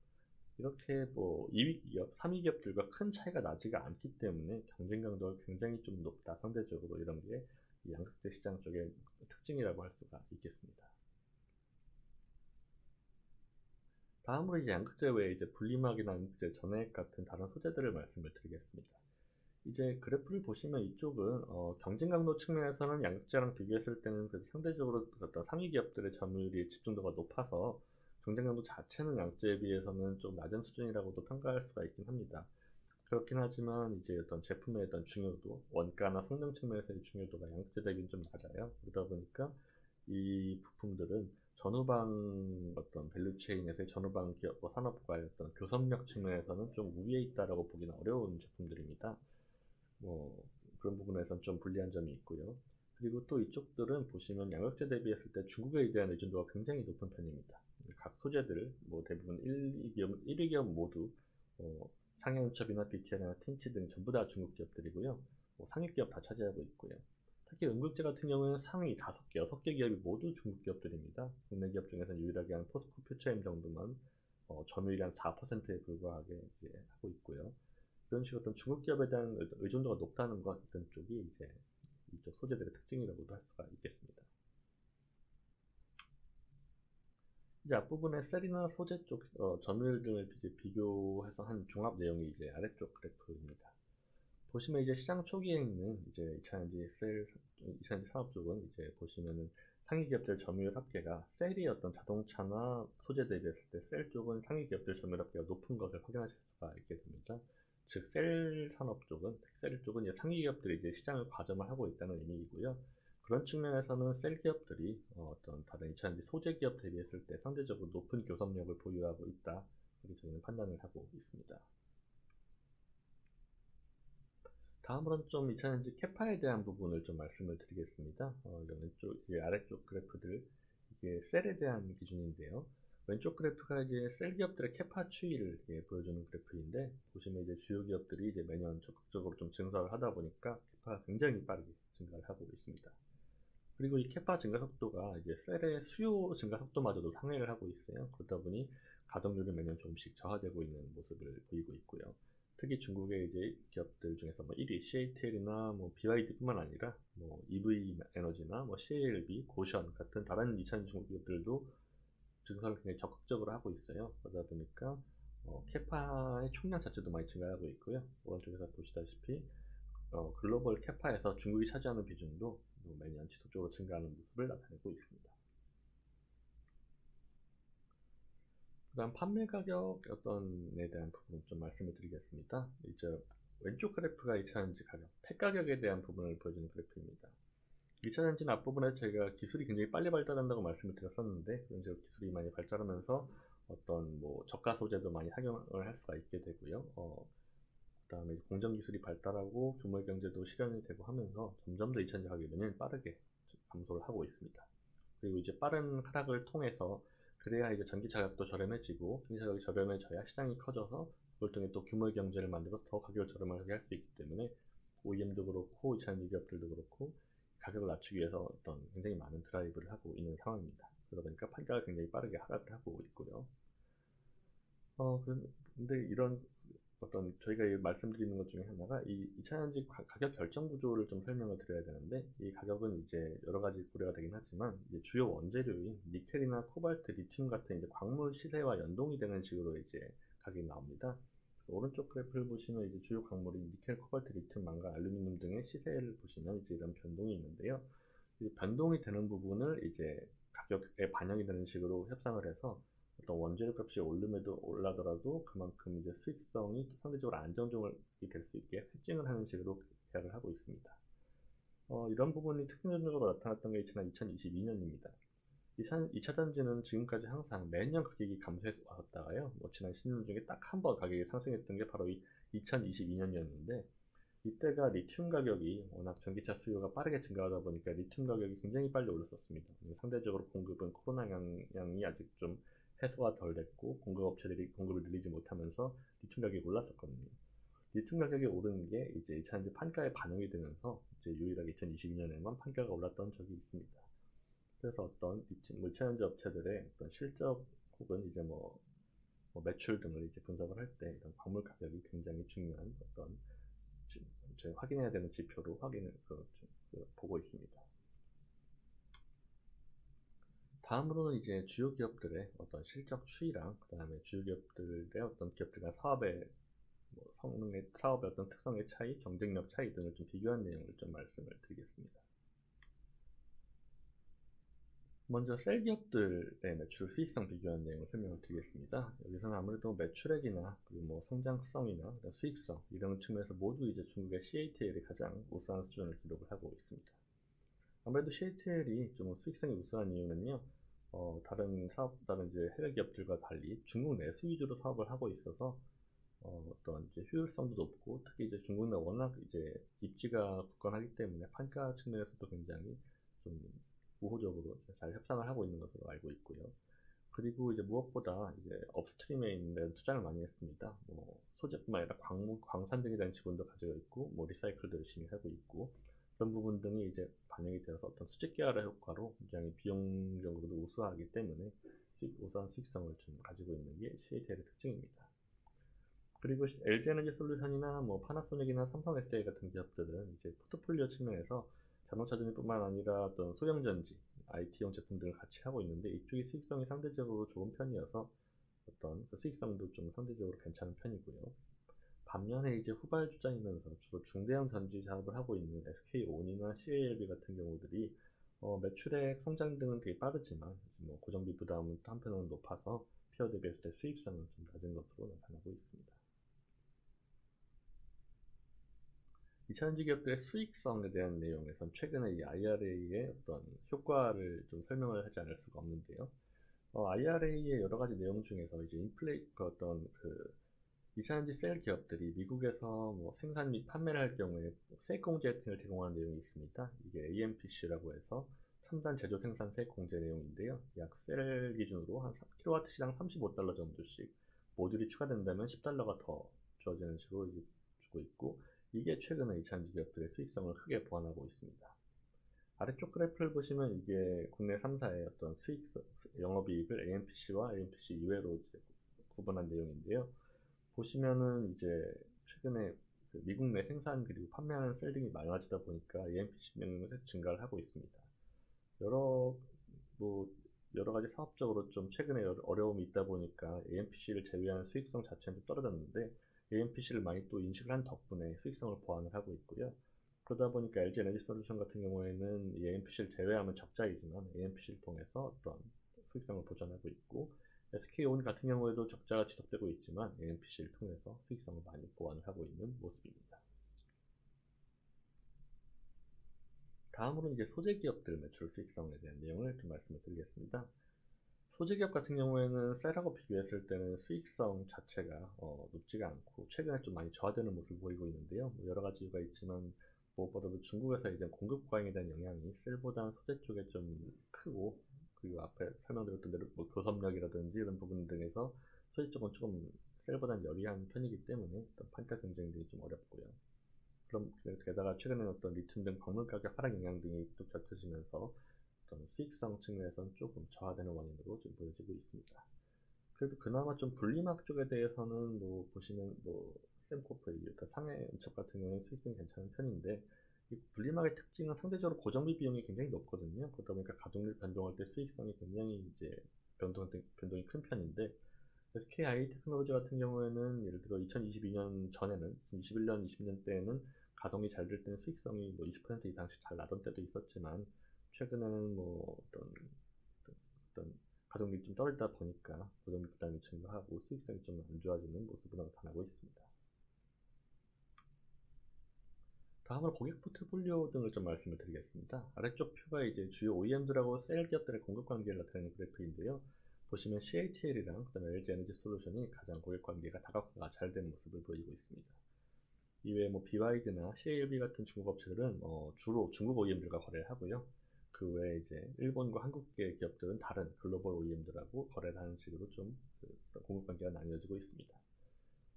이렇게 뭐 2위 기업, 3위 기업들과 큰 차이가 나지가 않기 때문에 경쟁 강도가 굉장히 좀 높다. 상대적으로 이런 게 이 양극재 시장 쪽의 특징이라고 할 수가 있겠습니다. 다음으로 이제 양극재 외에 이제 분리막이나 양극재 전해액 같은 다른 소재들을 말씀을 드리겠습니다. 이제 그래프를 보시면 이쪽은 경쟁 강도 측면에서는 양극재랑 비교했을 때는 그래도 상대적으로 어떤 상위 기업들의 점유율이 집중도가 높아서 경쟁 강도 자체는 양극재에 비해서는 좀 낮은 수준이라고도 평가할 수가 있긴 합니다. 그렇긴 하지만 이제 어떤 제품의 어떤 중요도, 원가나 성능 측면에서의 중요도가 양극재 대비는 좀 낮아요. 그러다 보니까 이 부품들은 전후방 어떤 밸류체인에서의 전후방 기업, 산업과의 어떤 교섭력 측면에서는 좀 우위에 있다라고 보기는 어려운 제품들입니다. 뭐 그런 부분에선 좀 불리한 점이 있고요. 그리고 또 이쪽들은 보시면 양극재 대비했을 때 중국에 대한 의존도가 굉장히 높은 편입니다. 각 소재들 뭐 대부분 1위 기업 모두 상해은첩이나 BTI나 틴치 등 전부 다 중국 기업들이고요. 뭐 상위 기업 다 차지하고 있고요. 특히 음극재 같은 경우는 상위 5개, 6개 기업이 모두 중국 기업들입니다. 국내 기업 중에서는 유일하게 한 포스코 퓨처엠 정도만 점유율이 한 4%에 불과하게 이제 하고 있고요. 이런 식으로 어떤 중국 기업에 대한 의존도가 높다는 것 같은 쪽이 이제 이쪽 소재들의 특징이라고도 할 수가 있겠습니다. 이제 앞부분에 셀이나 소재 쪽 점유율 등을 이제 비교해서 한 종합 내용이 이제 아래쪽 그래프입니다. 보시면 이제 시장 초기에 있는 이제 2차전지 산업 쪽은 이제 보시면은 상위 기업들 점유율 합계가 셀이 어떤 자동차나 소재 대비했을 때 셀 쪽은 상위 기업들 점유율 합계가 높은 것을 확인하실 수가 있게 됩니다. 즉, 셀 산업 쪽은, 셀 쪽은 이제 상위 기업들이 이제 시장을 과점을 하고 있다는 의미이고요. 그런 측면에서는 셀 기업들이 어떤 다른 2차전지 소재 기업 대비했을 때 상대적으로 높은 교섭력을 보유하고 있다. 이렇게 저희는 판단을 하고 있습니다. 다음으로는 좀 2차전지 캐파에 대한 부분을 좀 말씀을 드리겠습니다. 왼쪽, 아래쪽 그래프들, 이게 셀에 대한 기준인데요. 왼쪽 그래프가 이제 셀 기업들의 캐파 추이를 보여주는 그래프인데, 보시면 이제 주요 기업들이 이제 매년 적극적으로 좀 증설을 하다 보니까 캐파가 굉장히 빠르게 증가를 하고 있습니다. 그리고 이 캐파 증가 속도가 이제 셀의 수요 증가 속도마저도 상회를 하고 있어요. 그러다 보니 가동률이 매년 조금씩 저하되고 있는 모습을 보이고 있고요. 특히 중국의 이제 기업들 중에서 뭐 1위 CATL이나 뭐 BYD뿐만 아니라 뭐 EV 에너지나 뭐 CALB, 고션 같은 다른 2차전지 중국 기업들도 증설을 굉장히 적극적으로 하고 있어요. 그러다 보니까 캐파의 총량 자체도 많이 증가하고 있고요. 오른쪽에서 보시다시피 글로벌 캐파에서 중국이 차지하는 비중도 매년 지속적으로 증가하는 모습을 나타내고 있습니다. 그 다음 판매 가격 어떤에 대한 부분 좀 말씀을 드리겠습니다. 이제 왼쪽 그래프가 2차전지 가격, 팩 가격에 대한 부분을 보여주는 그래프입니다. 2차전지는 앞부분에 저희가 기술이 굉장히 빨리 발달한다고 말씀을 드렸었는데, 그런 식으로 기술이 많이 발달하면서 어떤 뭐 저가 소재도 많이 착용을 할 수가 있게 되고요. 그 다음에 공정 기술이 발달하고 규모 경제도 실현이 되고 하면서 점점 더 2차전지 가격은 빠르게 감소를 하고 있습니다. 그리고 이제 빠른 하락을 통해서 그래야 이제 전기차 가격도 저렴해지고, 전기차 가격이 저렴해져야 시장이 커져서 그걸 통해 또 규모의 경제를 만들어서 더 가격을 저렴하게 할 수 있기 때문에 OEM도 그렇고 2차전지 기업들도 그렇고 가격을 낮추기 위해서 어떤 굉장히 많은 드라이브를 하고 있는 상황입니다. 그러다 보니까 판가가 굉장히 빠르게 하락을 하고 있고요. 근데 이런 어떤 저희가 말씀드리는 것 중에 하나가 이 2차전지 가격 결정 구조를 좀 설명을 드려야 되는데, 이 가격은 이제 여러 가지 고려가 되긴 하지만 이제 주요 원재료인 니켈이나 코발트, 리튬 같은 이제 광물 시세와 연동이 되는 식으로 이제 가격이 나옵니다. 오른쪽 그래프를 보시면 이제 주요 광물인 니켈, 코발트, 리튬, 망간, 알루미늄 등의 시세를 보시면 이제 이런 변동이 있는데요. 이 변동이 되는 부분을 이제 가격에 반영이 되는 식으로 협상을 해서 어떤 원재료 값이 올라더라도 그만큼 이제 수익성이 상대적으로 안정적이 될 수 있게 hedging을 하는 식으로 계약을 하고 있습니다. 이런 부분이 특징적으로 나타났던 게 지난 2022년입니다. 2차전지는 지금까지 항상 매년 가격이 감소해 왔다가요, 지난 10년 중에 딱 한 번 가격이 상승했던 게 바로 2022년이었는데, 이때가 리튬 가격이 워낙 전기차 수요가 빠르게 증가하다 보니까 리튬 가격이 굉장히 빨리 올랐었습니다. 상대적으로 공급은 코로나 영향이 아직 좀 해소가 덜 됐고 공급 업체들이 공급을 늘리지 못하면서 리튬 가격이 올랐었거든요. 리튬 가격이 오르는 게 이제 2차전지 판가에 반영이 되면서 이제 유일하게 2022년에만 판가가 올랐던 적이 있습니다. 그래서 어떤 리튬 물차전지 업체들의 어떤 실적 혹은 이제 매출 등을 이제 분석을 할 때 이런 광물 가격이 굉장히 중요한 어떤 저희 확인해야 되는 지표로 보고 있습니다. 다음으로는 이제 주요 기업들의 어떤 실적 추이랑 그 다음에 주요 기업들의 어떤 기업들 간 사업의 성능의 사업의 어떤 특성의 차이, 경쟁력 차이 등을 좀 비교한 내용을 좀 말씀을 드리겠습니다. 먼저 셀 기업들의 매출 수익성 비교한 내용을 설명을 드리겠습니다. 여기서는 아무래도 매출액이나 그리고 성장성이나 수익성 이런 측면에서 모두 이제 중국의 CATL이 가장 우수한 수준을 기록을 하고 있습니다. 아무래도 CATL이 좀 수익성이 우수한 이유는요, 다른 이제 해외 기업들과 달리 중국 내수 위주로 사업을 하고 있어서 어떤 이제 효율성도 높고, 특히 이제 중국 내 워낙 이제 입지가 굳건하기 때문에 판가 측면에서도 굉장히 좀 우호적으로 잘 협상을 하고 있는 것으로 알고 있고요. 그리고 이제 무엇보다 이제 업스트림에 있는 데 투자를 많이 했습니다. 소재뿐만 아니라 광산 등에 대한 지분도 가지고 있고, 리사이클도 열심히 하고 있고, 그런 부분 등이 이제 반영이 되어서 어떤 수직 계열의 효과로 굉장히 비용적으로도 우수하기 때문에 우수한 수익성을 좀 가지고 있는 게 CATL의 특징입니다. 그리고 LG에너지솔루션이나 파나소닉이나 삼성 SDI 같은 기업들은 이제 포트폴리오 측면에서 자동차 전지뿐만 아니라 어떤 소형전지, IT용 제품들을 같이 하고 있는데, 이쪽이 수익성이 상대적으로 좋은 편이어서 어떤 그 수익성도 좀 상대적으로 괜찮은 편이고요. 반면에 이제 후발주자이면서 주로 중대형 전지 사업을 하고 있는 SK온이나 CALB 같은 경우들이 매출액 성장 등은 되게 빠르지만 고정비 부담은 또 한편으로는 높아서 피어 대비했을 때 수익성은 좀 낮은 것으로 나타나고 있습니다. 2차전지 기업들의 수익성에 대한 내용에선 최근에 이 IRA의 어떤 효과를 좀 설명을 하지 않을 수가 없는데요. IRA의 여러 가지 내용 중에서 이제 2차전지 셀 기업들이 미국에서 생산 및 판매를 할 경우에 세액 공제 혜택을 제공하는 내용이 있습니다. 이게 AMPC라고 해서 첨단 제조 생산 세액 공제 내용인데요. 약 셀 기준으로 한 킬로와트 시당 $35 정도씩 모듈이 추가된다면 $10가 더 주어지는 식으로 이제 주고 있고, 이게 최근에 2차전지 기업들의 수익성을 크게 보완하고 있습니다. 아래쪽 그래프를 보시면 이게 국내 3사의 어떤 영업이익을 AMPC와 AMPC 이외로 이제 구분한 내용인데요. 보시면은 이제 최근에 미국 내 생산 그리고 판매하는 셀 등이 많아지다 보니까 AMPC 등은 증가를 하고 있습니다. 여러 여러 가지 사업적으로 좀 최근에 어려움이 있다 보니까 AMPC를 제외한 수익성 자체는 좀 떨어졌는데 AMPC를 많이 또 인식을 한 덕분에 수익성을 보완을 하고 있고요. 그러다 보니까 LG 에너지 솔루션 같은 경우에는 이 AMPC를 제외하면 적자이지만 AMPC를 통해서 어떤 수익성을 보전하고 있고, SK온 같은 경우에도 적자가 지속되고 있지만 AMPC를 통해서 수익성을 많이 보완을 하고 있는 모습입니다. 다음으로 이제 소재 기업들 매출 수익성에 대한 내용을 좀 말씀을 드리겠습니다. 소재 기업 같은 경우에는 셀하고 비교했을 때는 수익성 자체가 높지가 않고 최근에 좀 많이 저하되는 모습을 보이고 있는데요. 뭐 여러 가지 이유가 있지만 무엇보다도 중국에서 이제 공급 과잉에 대한 영향이 셀보다는 소재 쪽에 좀 크고, 그리고 앞에 설명드렸던 대로 뭐 교섭력이라든지 이런 부분 등에서 소재 쪽은 조금 셀보다는 유리한 편이기 때문에 어떤 판가 경쟁들이 좀 어렵고요. 그럼 게다가 최근에 어떤 리튬 등 광물 가격 하락 영향 등이 또 겹쳐지면서 어떤 수익성 측면에서는 조금 저하되는 원인으로 좀 보여지고 있습니다. 그래도 그나마 좀 분리막 쪽에 대해서는 뭐 보시면 뭐 샘코프, 상해은첩 같은 경우는 수익성이 괜찮은 편인데, 이 분리막의 특징은 상대적으로 고정비 비용이 굉장히 높거든요. 그러다 보니까 가동률 변동할 때 수익성이 굉장히 이제 변동이 큰 편인데, SKI 테크놀로지 같은 경우에는 예를 들어 2022년 전에는 21년, 20년 때에는 가동이 잘 될 때는 수익성이 뭐 20% 이상씩 잘 나던 때도 있었지만, 최근에는 뭐 어떤 가동률이 좀 떨어지다 보니까 고정비 부담이 증가하고 수익성이 좀 안 좋아지는 모습으로 나타나고 있습니다. 다음으로 고객 포트폴리오 등을 좀 말씀을 드리겠습니다. 아래쪽 표가 이제 주요 OEM들하고 셀 기업들의 공급 관계를 나타내는 그래프인데요. 보시면 CATL이랑 그다음에 LG 에너지 솔루션이 가장 고객 관계가 다각화가 잘 된 모습을 보이고 있습니다. 이외에 뭐 BYD나 CALB 같은 중국 업체들은 주로 중국 OEM들과 거래를 하고요. 그 외에 이제 일본과 한국계 기업들은 다른 글로벌 OEM들하고 거래를 하는 식으로 좀 공급 관계가 나뉘어지고 있습니다.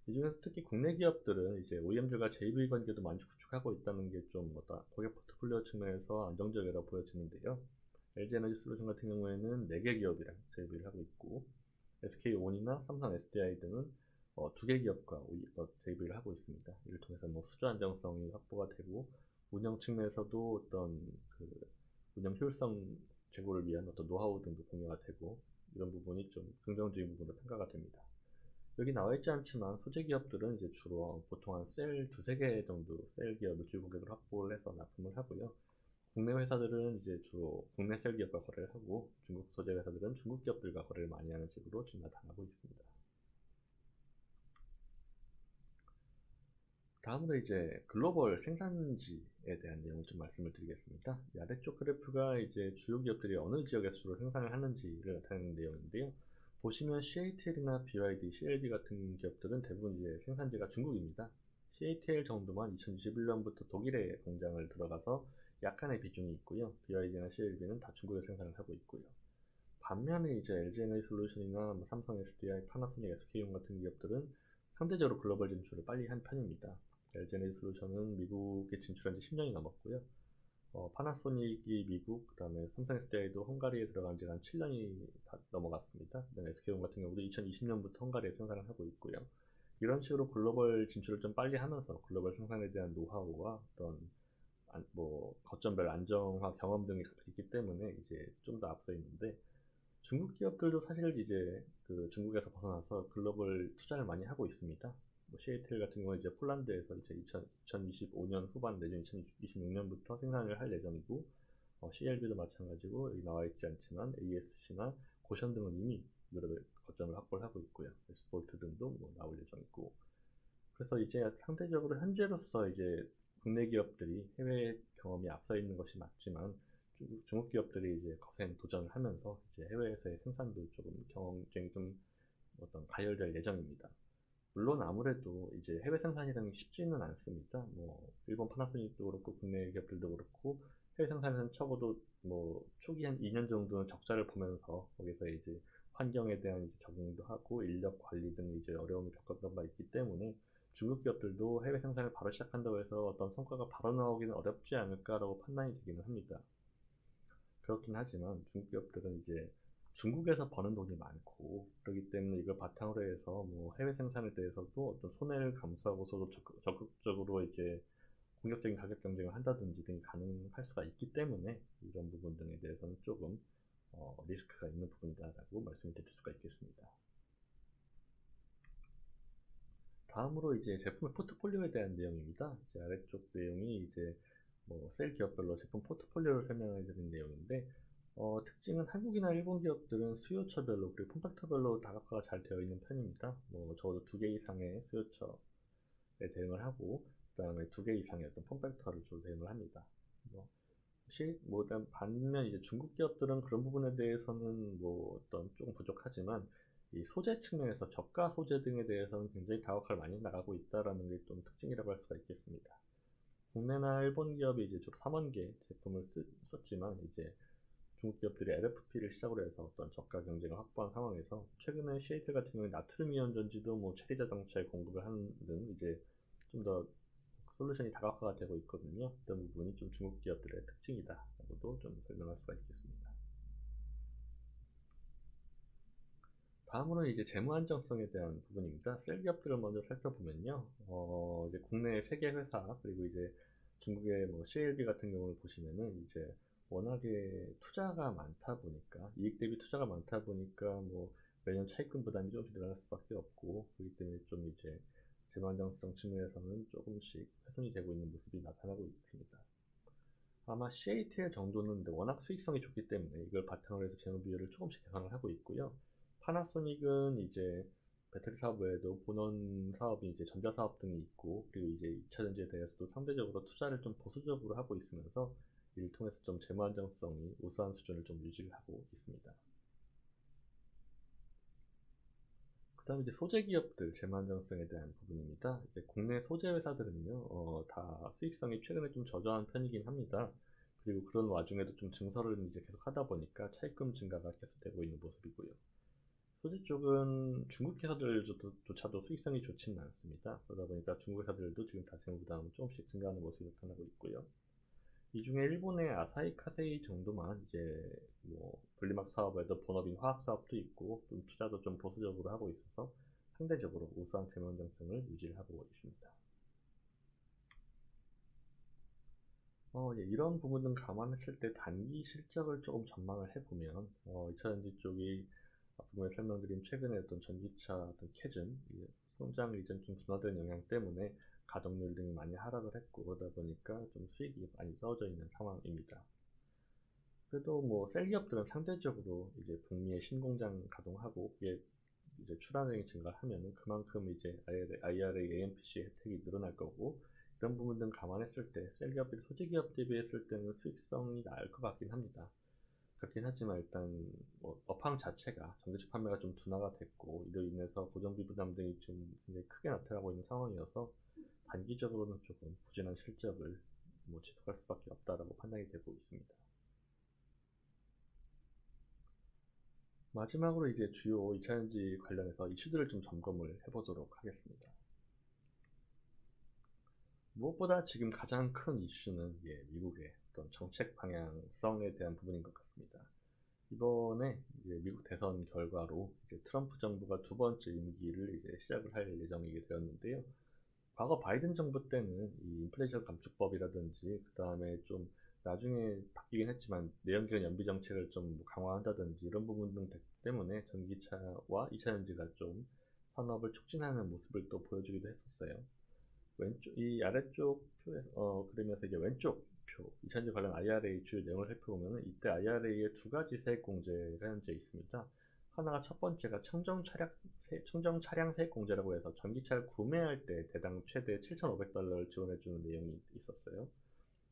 이 중에서 특히 국내 기업들은 이제 OEM들과 JV 관계도 많이 구축하고 있다는 게 좀 고객 포트폴리오 측면에서 안정적이라고 보여지는데요. LG 에너지 솔루션 같은 경우에는 4개 기업이랑 JV를 하고 있고, SK온이나 삼성 SDI 등은 2개 기업과 JV를 하고 있습니다. 이를 통해서 뭐 수주 안정성이 확보가 되고, 운영 측면에서도 어떤 그 운영 효율성 제고를 위한 어떤 노하우 등도 공유가 되고, 이런 부분이 좀 긍정적인 부분으로 평가가 됩니다. 여기 나와 있지 않지만 소재 기업들은 이제 주로 보통 한 셀 두세 개 정도 셀 기업을 주요 고객으로 확보를 해서 납품을 하고요. 국내 회사들은 이제 주로 국내 셀 기업과 거래를 하고, 중국 소재 회사들은 중국 기업들과 거래를 많이 하는 식으로 지금 나타나고 있습니다. 다음으로 이제 글로벌 생산지에 대한 내용을 좀 말씀을 드리겠습니다. 이 아래쪽 그래프가 이제 주요 기업들이 어느 지역에서 주로 생산을 하는지를 나타내는 내용인데요. 보시면 CATL이나 BYD, CLB 같은 기업들은 대부분 이제 생산지가 중국입니다. CATL 정도만 2021년부터 독일에 공장을 들어가서 약간의 비중이 있고요. BYD나 CLB는 다 중국에 생산을 하고 있고요. 반면에 이제 LG 에너지 솔루션이나 뭐 삼성 SDI, 파나소닉, SK온 같은 기업들은 상대적으로 글로벌 진출을 빨리 한 편입니다. LG 에너지 솔루션은 미국에 진출한 지 10년이 넘었고요. 파나소닉이 미국, 그 다음에 삼성 SDI도 헝가리에 들어간 지가 한 7년이 다 넘어갔습니다. 그다음에 SK온 같은 경우도 2020년부터 헝가리에 생산을 하고 있고요. 이런 식으로 글로벌 진출을 좀 빨리 하면서 글로벌 생산에 대한 노하우와 어떤 거점별 안정화 경험 등이 있기 때문에 이제 좀 더 앞서 있는데, 중국 기업들도 사실 이제 그 중국에서 벗어나서 글로벌 투자를 많이 하고 있습니다. 뭐 CATL 같은 경우는 이제 폴란드에서 이제 2025년 후반 내년 2026년부터 생산을 할 예정이고, CLB도 마찬가지고 여기 나와 있지 않지만 ASC나 고션 등은 이미 유럽에 거점을 확보를 하고 있고요. 엑스볼트 등도 뭐 나올 예정이고, 그래서 이제 상대적으로 현재로서 이제 국내 기업들이 해외 경험이 앞서 있는 것이 맞지만, 중국 기업들이 이제 거센 도전을 하면서 이제 해외에서의 생산도 조금 경쟁이 좀 어떤 가열될 예정입니다. 물론 아무래도 이제 해외 생산이라는 게 쉽지는 않습니다. 뭐 일본 파나소닉도 그렇고 국내 기업들도 그렇고 해외 생산에서는 적어도 뭐 초기 한 2년 정도는 적자를 보면서 거기서 이제 환경에 대한 이제 적응도 하고 인력 관리 등 이제 어려움을 겪었던 바 있기 때문에, 중국 기업들도 해외 생산을 바로 시작한다고 해서 어떤 성과가 바로 나오기는 어렵지 않을까라고 판단이 되기는 합니다. 그렇긴 하지만 중국 기업들은 이제 중국에서 버는 돈이 많고 그렇기 때문에 이걸 바탕으로 해서 뭐 해외 생산에 대해서도 어떤 손해를 감수하고서도 적극적으로 이제 공격적인 가격 경쟁을 한다든지 등이 가능할 수가 있기 때문에, 이런 부분 등에 대해서는 조금 리스크가 있는 부분이다라고 말씀을 드릴 수가 있겠습니다. 다음으로 이제 제품의 포트폴리오에 대한 내용입니다. 이제 아래쪽 내용이 이제 셀 기업별로 제품 포트폴리오를 설명해 드린 내용인데, 특징은 한국이나 일본 기업들은 수요처별로 그리고 폼팩터별로 다각화가 잘 되어 있는 편입니다. 적어도 2개 이상의 수요처에 대응을 하고, 그 다음에 2개 이상의 어떤 폼팩터를 주로 대응을 합니다. 반면 이제 중국 기업들은 그런 부분에 대해서는 어떤 조금 부족하지만, 이 소재 측면에서 저가 소재 등에 대해서는 굉장히 다각화를 많이 나가고 있다라는 게 좀 특징이라고 할 수가 있겠습니다. 국내나 일본 기업이 이제 주로 3원계 제품을 썼지만, 이제 중국 기업들이 LFP를 시작으로 해서 어떤 저가 경쟁을 확보한 상황에서 최근에 CATL 같은 경우에 나트륨 이온 전지도 체리 자동차에 공급을 하는 등 이제 좀 더 솔루션이 다각화가 되고 있거든요. 이런 부분이 좀 중국 기업들의 특징이다라고도 좀 설명할 수가 있겠습니다. 다음으로는 이제 재무 안정성에 대한 부분입니다. 셀 기업들을 먼저 살펴보면요. 이제 국내 세계 회사 그리고 이제 중국의 CLB 같은 경우를 보시면은 이제 워낙에 투자가 많다 보니까 이익 대비 투자가 많다 보니까 매년 차입금 부담이 조금씩 늘어날 수밖에 없고, 그렇기 때문에 좀 이제 재무 안정성 측면에서는 조금씩 훼손이 되고 있는 모습이 나타나고 있습니다. 아마 CATL 정도는 워낙 수익성이 좋기 때문에 이걸 바탕으로 해서 재무 비율을 조금씩 개선을 하고 있고요. 파나소닉은 이제 배터리 사업 외에도 본원 사업이 이제 전자 사업 등이 있고, 그리고 이제 2차 전지에 대해서도 상대적으로 투자를 좀 보수적으로 하고 있으면서 이를 통해서 좀 재무 안정성이 우수한 수준을 좀 유지를 하고 있습니다. 그 다음에 이제 소재 기업들 재무 안정성에 대한 부분입니다. 이제 국내 소재 회사들은요, 다 수익성이 최근에 좀 저조한 편이긴 합니다. 그리고 그런 와중에도 좀 증설을 이제 계속 하다 보니까 차입금 증가가 계속되고 있는 모습이고요. 소재 쪽은 중국 회사들조차도 수익성이 좋지는 않습니다. 그러다 보니까 중국 회사들도 지금 다 재무 부담이 조금씩 증가하는 모습이 나타나고 있고요. 이 중에 일본의 아사히 카세이 정도만 이제 분리막 사업에도 본업인 화학 사업도 있고, 좀 투자도 좀 보수적으로 하고 있어서 상대적으로 우수한 재무 안정성을 유지를 하고 있습니다. 이런 부분은 감안했을 때 단기 실적을 조금 전망을 해보면, 2차전지 쪽이 앞부분에 설명드린 최근에 어떤 전기차 어떤 캐즘, 성장 이전 좀 둔화된 영향 때문에 가동률 등이 많이 하락을 했고, 그러다 보니까 좀 수익이 많이 떨어져 있는 상황입니다. 그래도 셀 기업들은 상대적으로 이제 북미의 신공장 가동하고, 그게 이제 출하량이 증가하면은 그만큼 이제 IRA, AMPC 혜택이 늘어날 거고, 이런 부분 등 감안했을 때 셀 기업들이 소재 기업 대비했을 때는 수익성이 나을 것 같긴 합니다. 그렇긴 하지만 일단 업황 자체가 전기차 판매가 좀 둔화가 됐고, 이로 인해서 고정비 부담 등이 좀 굉장히 크게 나타나고 있는 상황이어서 단기적으로는 조금 부진한 실적을 지속할 수밖에 없다라고 판단이 되고 있습니다. 마지막으로 이제 주요 2차전지 관련해서 이슈들을 좀 점검을 해보도록 하겠습니다. 무엇보다 지금 가장 큰 이슈는 미국의 어떤 정책 방향성에 대한 부분인 것 같습니다. 이번에 이제 미국 대선 결과로 이제 트럼프 정부가 2번째 임기를 이제 시작을 할 예정이게 되었는데요. 과거 바이든 정부 때는 이 인플레이션 감축법이라든지, 그 다음에 좀 나중에 바뀌긴 했지만 내연기관 연비 정책을 좀 강화한다든지 이런 부분 등 때문에 전기차와 2차전지가 좀 산업을 촉진하는 모습을 또 보여주기도 했었어요. 이 아래쪽 표에서 그러면서 이제 왼쪽 표 2차전지 관련 IRA 주요 내용을 살펴보면, 이때 IRA에 2가지 세액 공제가 현재 있습니다. 하나가 첫 번째가 청정 차량 세액 공제라고 해서 전기차를 구매할 때 대당 최대 $7,500를 지원해주는 내용이 있었어요.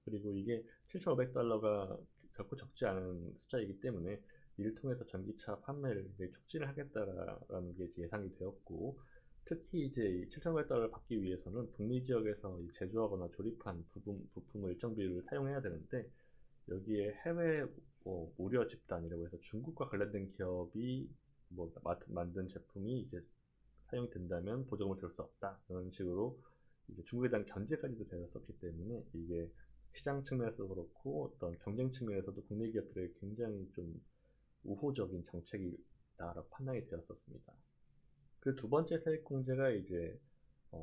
그리고 이게 $7,500가 결코 적지 않은 숫자이기 때문에 이를 통해서 전기차 판매를 촉진을 하겠다라는 게 예상이 되었고, 특히 이제 $7,500를 받기 위해서는 북미 지역에서 제조하거나 조립한 부품을 일정 비율을 사용해야 되는데, 여기에 해외 우려 집단이라고 해서 중국과 관련된 기업이 만든 제품이 이제 사용이 된다면 보조금을 줄 수 없다, 이런 식으로 이제 중국에 대한 견제까지도 되었었기 때문에 이게 시장 측면에서도 그렇고 어떤 경쟁 측면에서도 국내 기업들에게 굉장히 좀 우호적인 정책이다라고 판단이 되었었습니다. 그 두 번째 세액 공제가 이제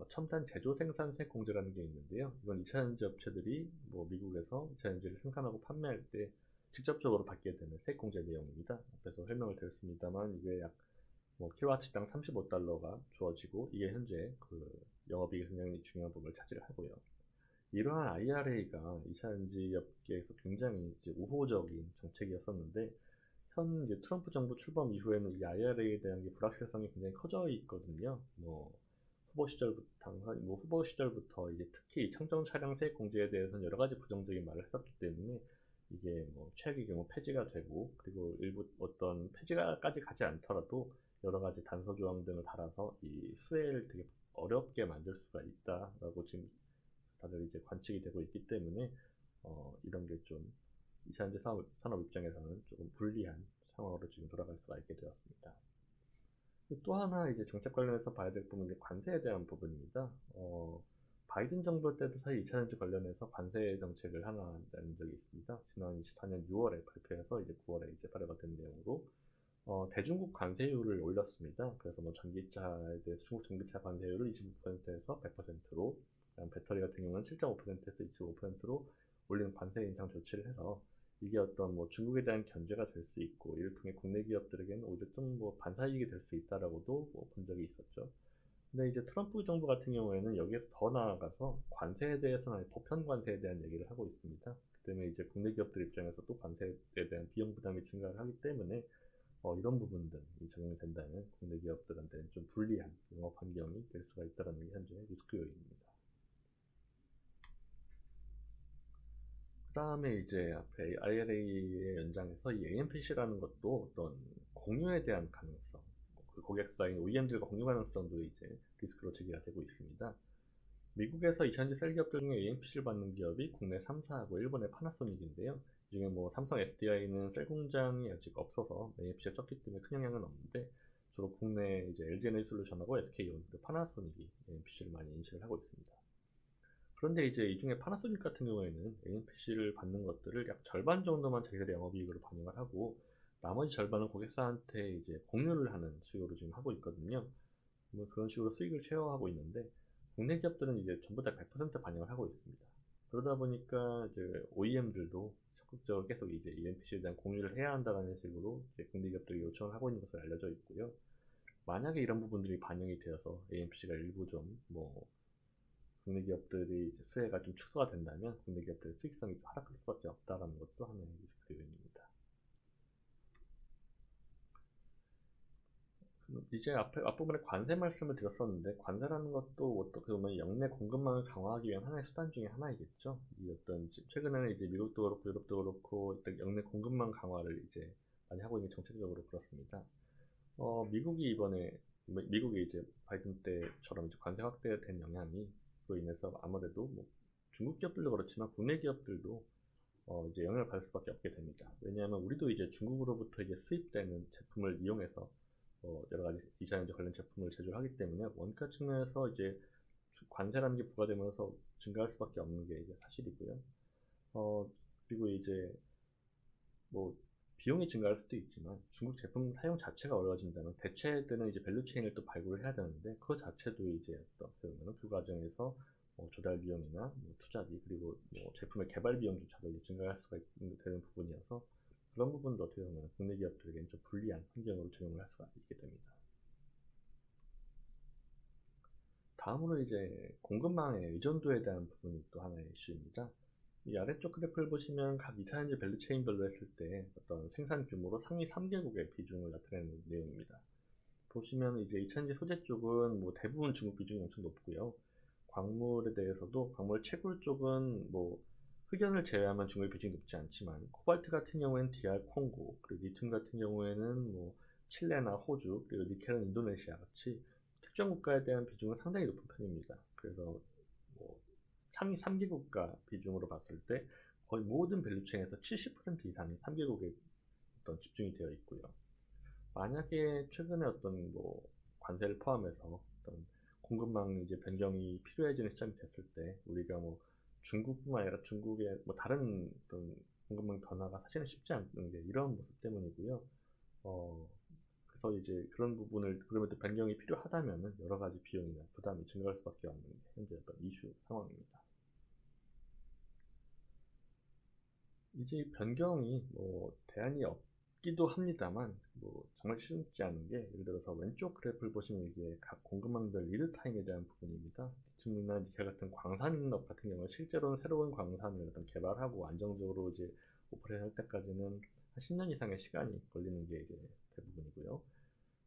첨단 제조 생산 세액 공제라는 게 있는데요. 이건 2차전지 업체들이 미국에서 2차전지를 생산하고 판매할 때 직접적으로 받게 되는 세액공제 내용입니다. 앞에서 설명을 드렸습니다만 이게 약 킬로와트당 35달러가 주어지고 이게 현재 영업이익이 굉장히 중요한 부분을 차지를 하고요. 이러한 IRA가 2차 전지 업계에서 굉장히 이제 우호적인 정책이었었는데 이제 트럼프 정부 출범 이후에는 이 IRA에 대한 불확실성이 굉장히 커져 있거든요. 후보 시절부터 이제 특히 청정 차량 세액 공제에 대해서는 여러 가지 부정적인 말을 했었기 때문에 이게 최악의 경우 폐지가 되고, 그리고 일부 어떤 폐지가까지 가지 않더라도 여러 가지 단서 조항 등을 달아서 이 수혜를 되게 어렵게 만들 수가 있다라고 지금 다들 이제 관측이 되고 있기 때문에 이런 게 좀 2차 전지 산업 입장에서는 조금 불리한 상황으로 지금 돌아갈 수가 있게 되었습니다. 또 하나 이제 정책 관련해서 봐야 될 부분이 관세에 대한 부분입니다. 바이든 정부 때도 사실 2차 전지 관련해서 관세 정책을 하나 낸 적이 있습니다. 지난 24년 6월에 발표해서 이제 9월에 이제 발효가 된 내용으로 대중국 관세율을 올렸습니다. 그래서 전기차에 대해서 중국 전기차 관세율을 25%에서 100%로, 배터리 같은 경우는 7.5%에서 25%로 올리는 관세 인상 조치를 해서 이게 어떤 중국에 대한 견제가 될 수 있고, 이를 통해 국내 기업들에게는 오히려 좀 반사이익이 될 수 있다라고도 본 적이 있었죠. 근데 이제 트럼프 정부 같은 경우에는 여기에서 더 나아가서 관세에 대해서는 아예 보편 관세에 대한 얘기를 하고 있습니다. 그 때문에 이제 국내 기업들 입장에서도 관세에 대한 비용 부담이 증가를 하기 때문에 이런 부분들이 적용이 된다면 국내 기업들한테는 좀 불리한 영업 환경이 될 수가 있다는 게 현재 리스크 요인입니다. 그 다음에 이제 앞에 IRA의 연장에서 이 AMPC라는 것도 어떤 공유에 대한 가능성, 그 고객사인 OEM들과 공유 가능성도 이제 리스크로 제기가 되고 있습니다. 미국에서 2차전지 셀 기업들 중에 AMPC를 받는 기업이 국내 3사하고 일본의 파나소닉인데요. 이 중에 삼성 SDI는 셀 공장이 아직 없어서 AMPC가 적기 때문에 큰 영향은 없는데, 주로 국내 이제 LG에너지솔루션하고 SK온, 파나소닉이 AMPC를 많이 인식을 하고 있습니다. 그런데 이제 이 중에 파나소닉 같은 경우에는 AMPC를 받는 것들을 약 절반 정도만 자기들의 영업이익으로 반영을 하고, 나머지 절반은 고객사한테 이제 공유를 하는 식으로 지금 하고 있거든요. 그런 식으로 수익을 쉐어하고 있는데, 국내 기업들은 이제 전부 다 100% 반영을 하고 있습니다. 그러다 보니까 이제 OEM들도 적극적으로 계속 이제 AMPC에 대한 공유를 해야 한다는 식으로 이제 국내 기업들이 요청을 하고 있는 것으로 알려져 있고요. 만약에 이런 부분들이 반영이 되어서 AMPC가 일부 좀 국내 기업들이 수혜가 좀 축소가 된다면 국내 기업들의 수익성이 하락할 수밖에 없다는 것도 하나의 리스크 요인입니다. 이제 앞부분에 관세 말씀을 드렸었는데, 관세라는 것도 어떻게 보면 역내 공급망을 강화하기 위한 하나의 수단 중에 하나이겠죠. 최근에는 이제 미국도 그렇고 유럽도 그렇고 역내 공급망 강화를 이제 많이 하고 있는 정책적으로 그렇습니다. 미국이 이제 바이든 때처럼 이제 관세 확대된 영향이 로 인해서 아무래도 중국 기업들도 그렇지만 국내 기업들도 이제 영향을 받을 수밖에 없게 됩니다. 왜냐하면 우리도 이제 중국으로부터 이제 수입되는 제품을 이용해서 여러 가지 2차 전지 관련 제품을 제조를 하기 때문에 원가 측면에서 이제 관세라는 게 부과되면서 증가할 수밖에 없는 게 이제 사실이고요. 그리고 이제 비용이 증가할 수도 있지만 중국 제품 사용 자체가 어려워진다면 대체되는 이제 밸류체인을 또 발굴을 해야 되는데, 그 자체도 이제 어떻게 보면 그 과정에서 조달 비용이나 투자비, 그리고 제품의 개발 비용조차도 이제 증가할 수가 되는 부분이어서, 그런 부분도 어떻게 보면 국내 기업들에게는 좀 불리한 환경으로 적용을 할 수가 있게 됩니다. 다음으로 이제 공급망의 의존도에 대한 부분이 또 하나의 이슈입니다. 이 아래쪽 그래프를 보시면 각 2차 전지 밸류체인별로 했을 때 어떤 생산 규모로 상위 3개국의 비중을 나타내는 내용입니다. 보시면 이제 2차 전지 소재 쪽은 대부분 중국 비중이 엄청 높고요. 광물에 대해서도 광물 채굴 쪽은 흑연을 제외하면 중국의 비중이 높지 않지만, 코발트 같은 경우에는 DR 콩고, 그리고 리튬 같은 경우에는 칠레나 호주, 그리고 니켈은 인도네시아 같이 특정 국가에 대한 비중은 상당히 높은 편입니다. 그래서 상위 3개 국가 비중으로 봤을 때 거의 모든 밸류체인에서 70% 이상이 3개국에 어떤 집중이 되어 있고요. 만약에 최근에 어떤 관세를 포함해서 어떤 공급망 이제 변경이 필요해지는 시점이 됐을 때, 우리가 중국뿐만 아니라 중국의 다른 어떤 공급망 변화가 사실은 쉽지 않은 게 이런 모습 때문이고요. 그래서 이제 그런 부분을 그럼에도 변경이 필요하다면 여러 가지 비용이나 부담이 증가할 수밖에 없는 게 현재 어떤 이슈 상황입니다. 이제 변경이 뭐 대안이 없기도 합니다만 뭐 정말 쉽지 않은 게 예를 들어서 왼쪽 그래프를 보시면 이게 각 공급망별 리드 타임에 대한 부분입니다. 리튬이나 니켈 같은 광산업 같은 경우는 실제로는 새로운 광산을 어떤 개발하고 안정적으로 이제 오퍼레이션 할 때까지는 한 10년 이상의 시간이 걸리는 게 이제 대부분이고요.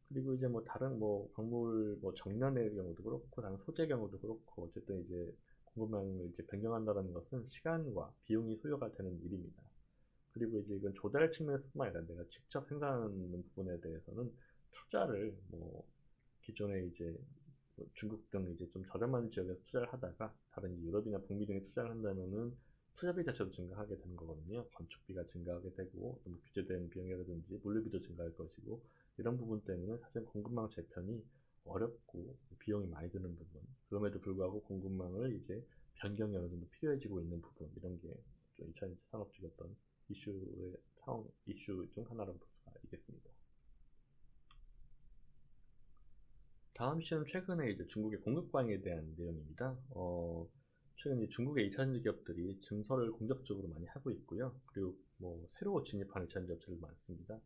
그리고 이제 뭐 다른 뭐 광물 뭐 정년의 경우도 그렇고 다른 소재 경우도 그렇고 어쨌든 이제 공급망을 이제 변경한다는 것은 시간과 비용이 소요가 되는 일입니다. 그리고 이제 이건 조달 측면에서뿐만 아니라 내가 직접 생산하는 부분에 대해서는 투자를 뭐 기존에 이제 뭐 중국 등 이제 좀 저렴한 지역에서 투자를 하다가 다른 유럽이나 북미 등에 투자를 한다면은 투자비 자체도 증가하게 되는 거거든요. 건축비가 증가하게 되고 또 뭐 규제된 비용이라든지 물류비도 증가할 것이고 이런 부분 때문에 사실 공급망 재편이 어렵고 비용이 많이 드는 부분. 그럼에도 불구하고 공급망을 이제 변경이 어느 정도 필요해지고 있는 부분 이런 게 좀 2차 산업 쪽의 어떤 이슈의 상황 이슈 중 하나라고 볼 수가 있겠습니다. 다음 이슈는 최근에 이제 중국의 공급 과잉에 대한 내용입니다. 최근 중국의 2차전지 기업들이 증설을 공격적으로 많이 하고 있고요. 그리고 뭐 새로 진입하는 2차전지 업체들 많습니다.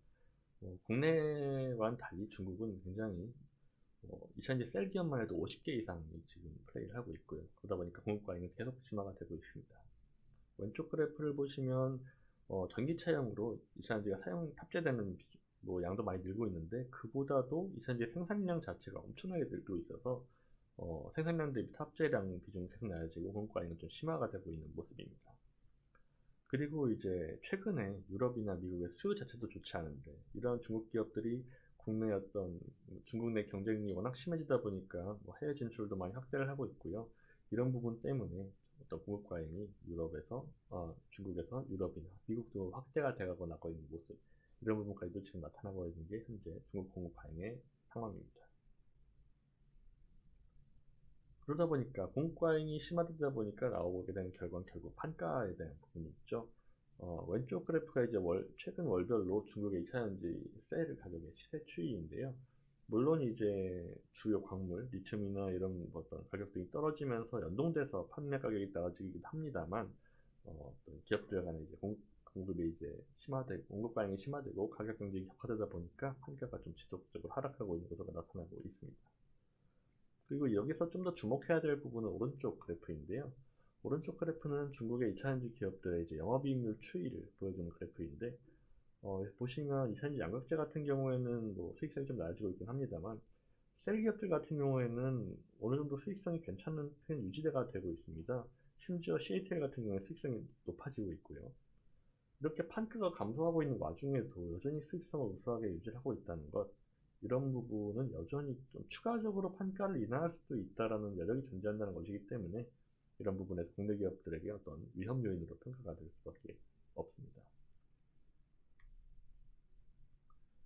국내와는 달리 중국은 굉장히 2차전지 셀 기업만 해도 50개 이상이 지금 플레이를 하고 있고요. 그러다 보니까 공급 과잉은 계속 심화가 되고 있습니다. 왼쪽 그래프를 보시면 전기차용으로 2차전지가 탑재되는 뭐 양도 많이 늘고 있는데 그보다도 2차전지 생산량 자체가 엄청나게 늘고 있어서 생산량 대비 탑재량 비중이 계속 낮아지고 공급 과잉은 좀 심화가 되고 있는 모습입니다. 그리고 이제 최근에 유럽이나 미국의 수요 자체도 좋지 않은데 이러한 중국 기업들이 국내 어떤 중국 내 경쟁이 워낙 심해지다 보니까 뭐 해외 진출도 많이 확대를 하고 있고요. 이런 부분 때문에 어떤 공급 과잉이 중국에서 유럽이나 미국도 확대가 되고 나고 있는 모습 이런 부분까지도 지금 나타나고 있는 게 현재 중국 공급 과잉의 상황입니다. 그러다 보니까 공급 과잉이 심화되다 보니까 나오게 되는 결과는 결국 판가에 대한 부분이 있죠. 왼쪽 그래프가 이제 최근 월별로 중국의 2차전지 셀 가격의 시세 추이인데요. 물론 이제 주요 광물, 리튬이나 이런 어떤 가격들이 떨어지면서 연동돼서 판매 가격이 낮아지기도 합니다만, 기업들 간에 이제 공급이 이제 공급 과잉이 심화되고 가격 경쟁이 격화되다 보니까 판가가 좀 지속적으로 하락하고 있는 것으로 나타나고 있습니다. 그리고 여기서 좀 더 주목해야 될 부분은 오른쪽 그래프인데요. 오른쪽 그래프는 중국의 2차전지 기업들의 이제 영업이익률 추이를 보여주는 그래프인데, 보시면 2차전지 양극재 같은 경우에는 뭐 수익성이 좀 낮아지고 있긴 합니다만, 셀 기업들 같은 경우에는 어느 정도 수익성이 괜찮은 편 유지가 되고 있습니다. 심지어 CATL 같은 경우에 수익성이 높아지고 있고요. 이렇게 판가가 감소하고 있는 와중에도 여전히 수익성을 우수하게 유지하고 있다는 것, 이런 부분은 여전히 좀 추가적으로 판가를 인하할 수도 있다라는 여력이 존재한다는 것이기 때문에 이런 부분에서 국내 기업들에게 어떤 위험 요인으로 평가가 될 수밖에 없습니다.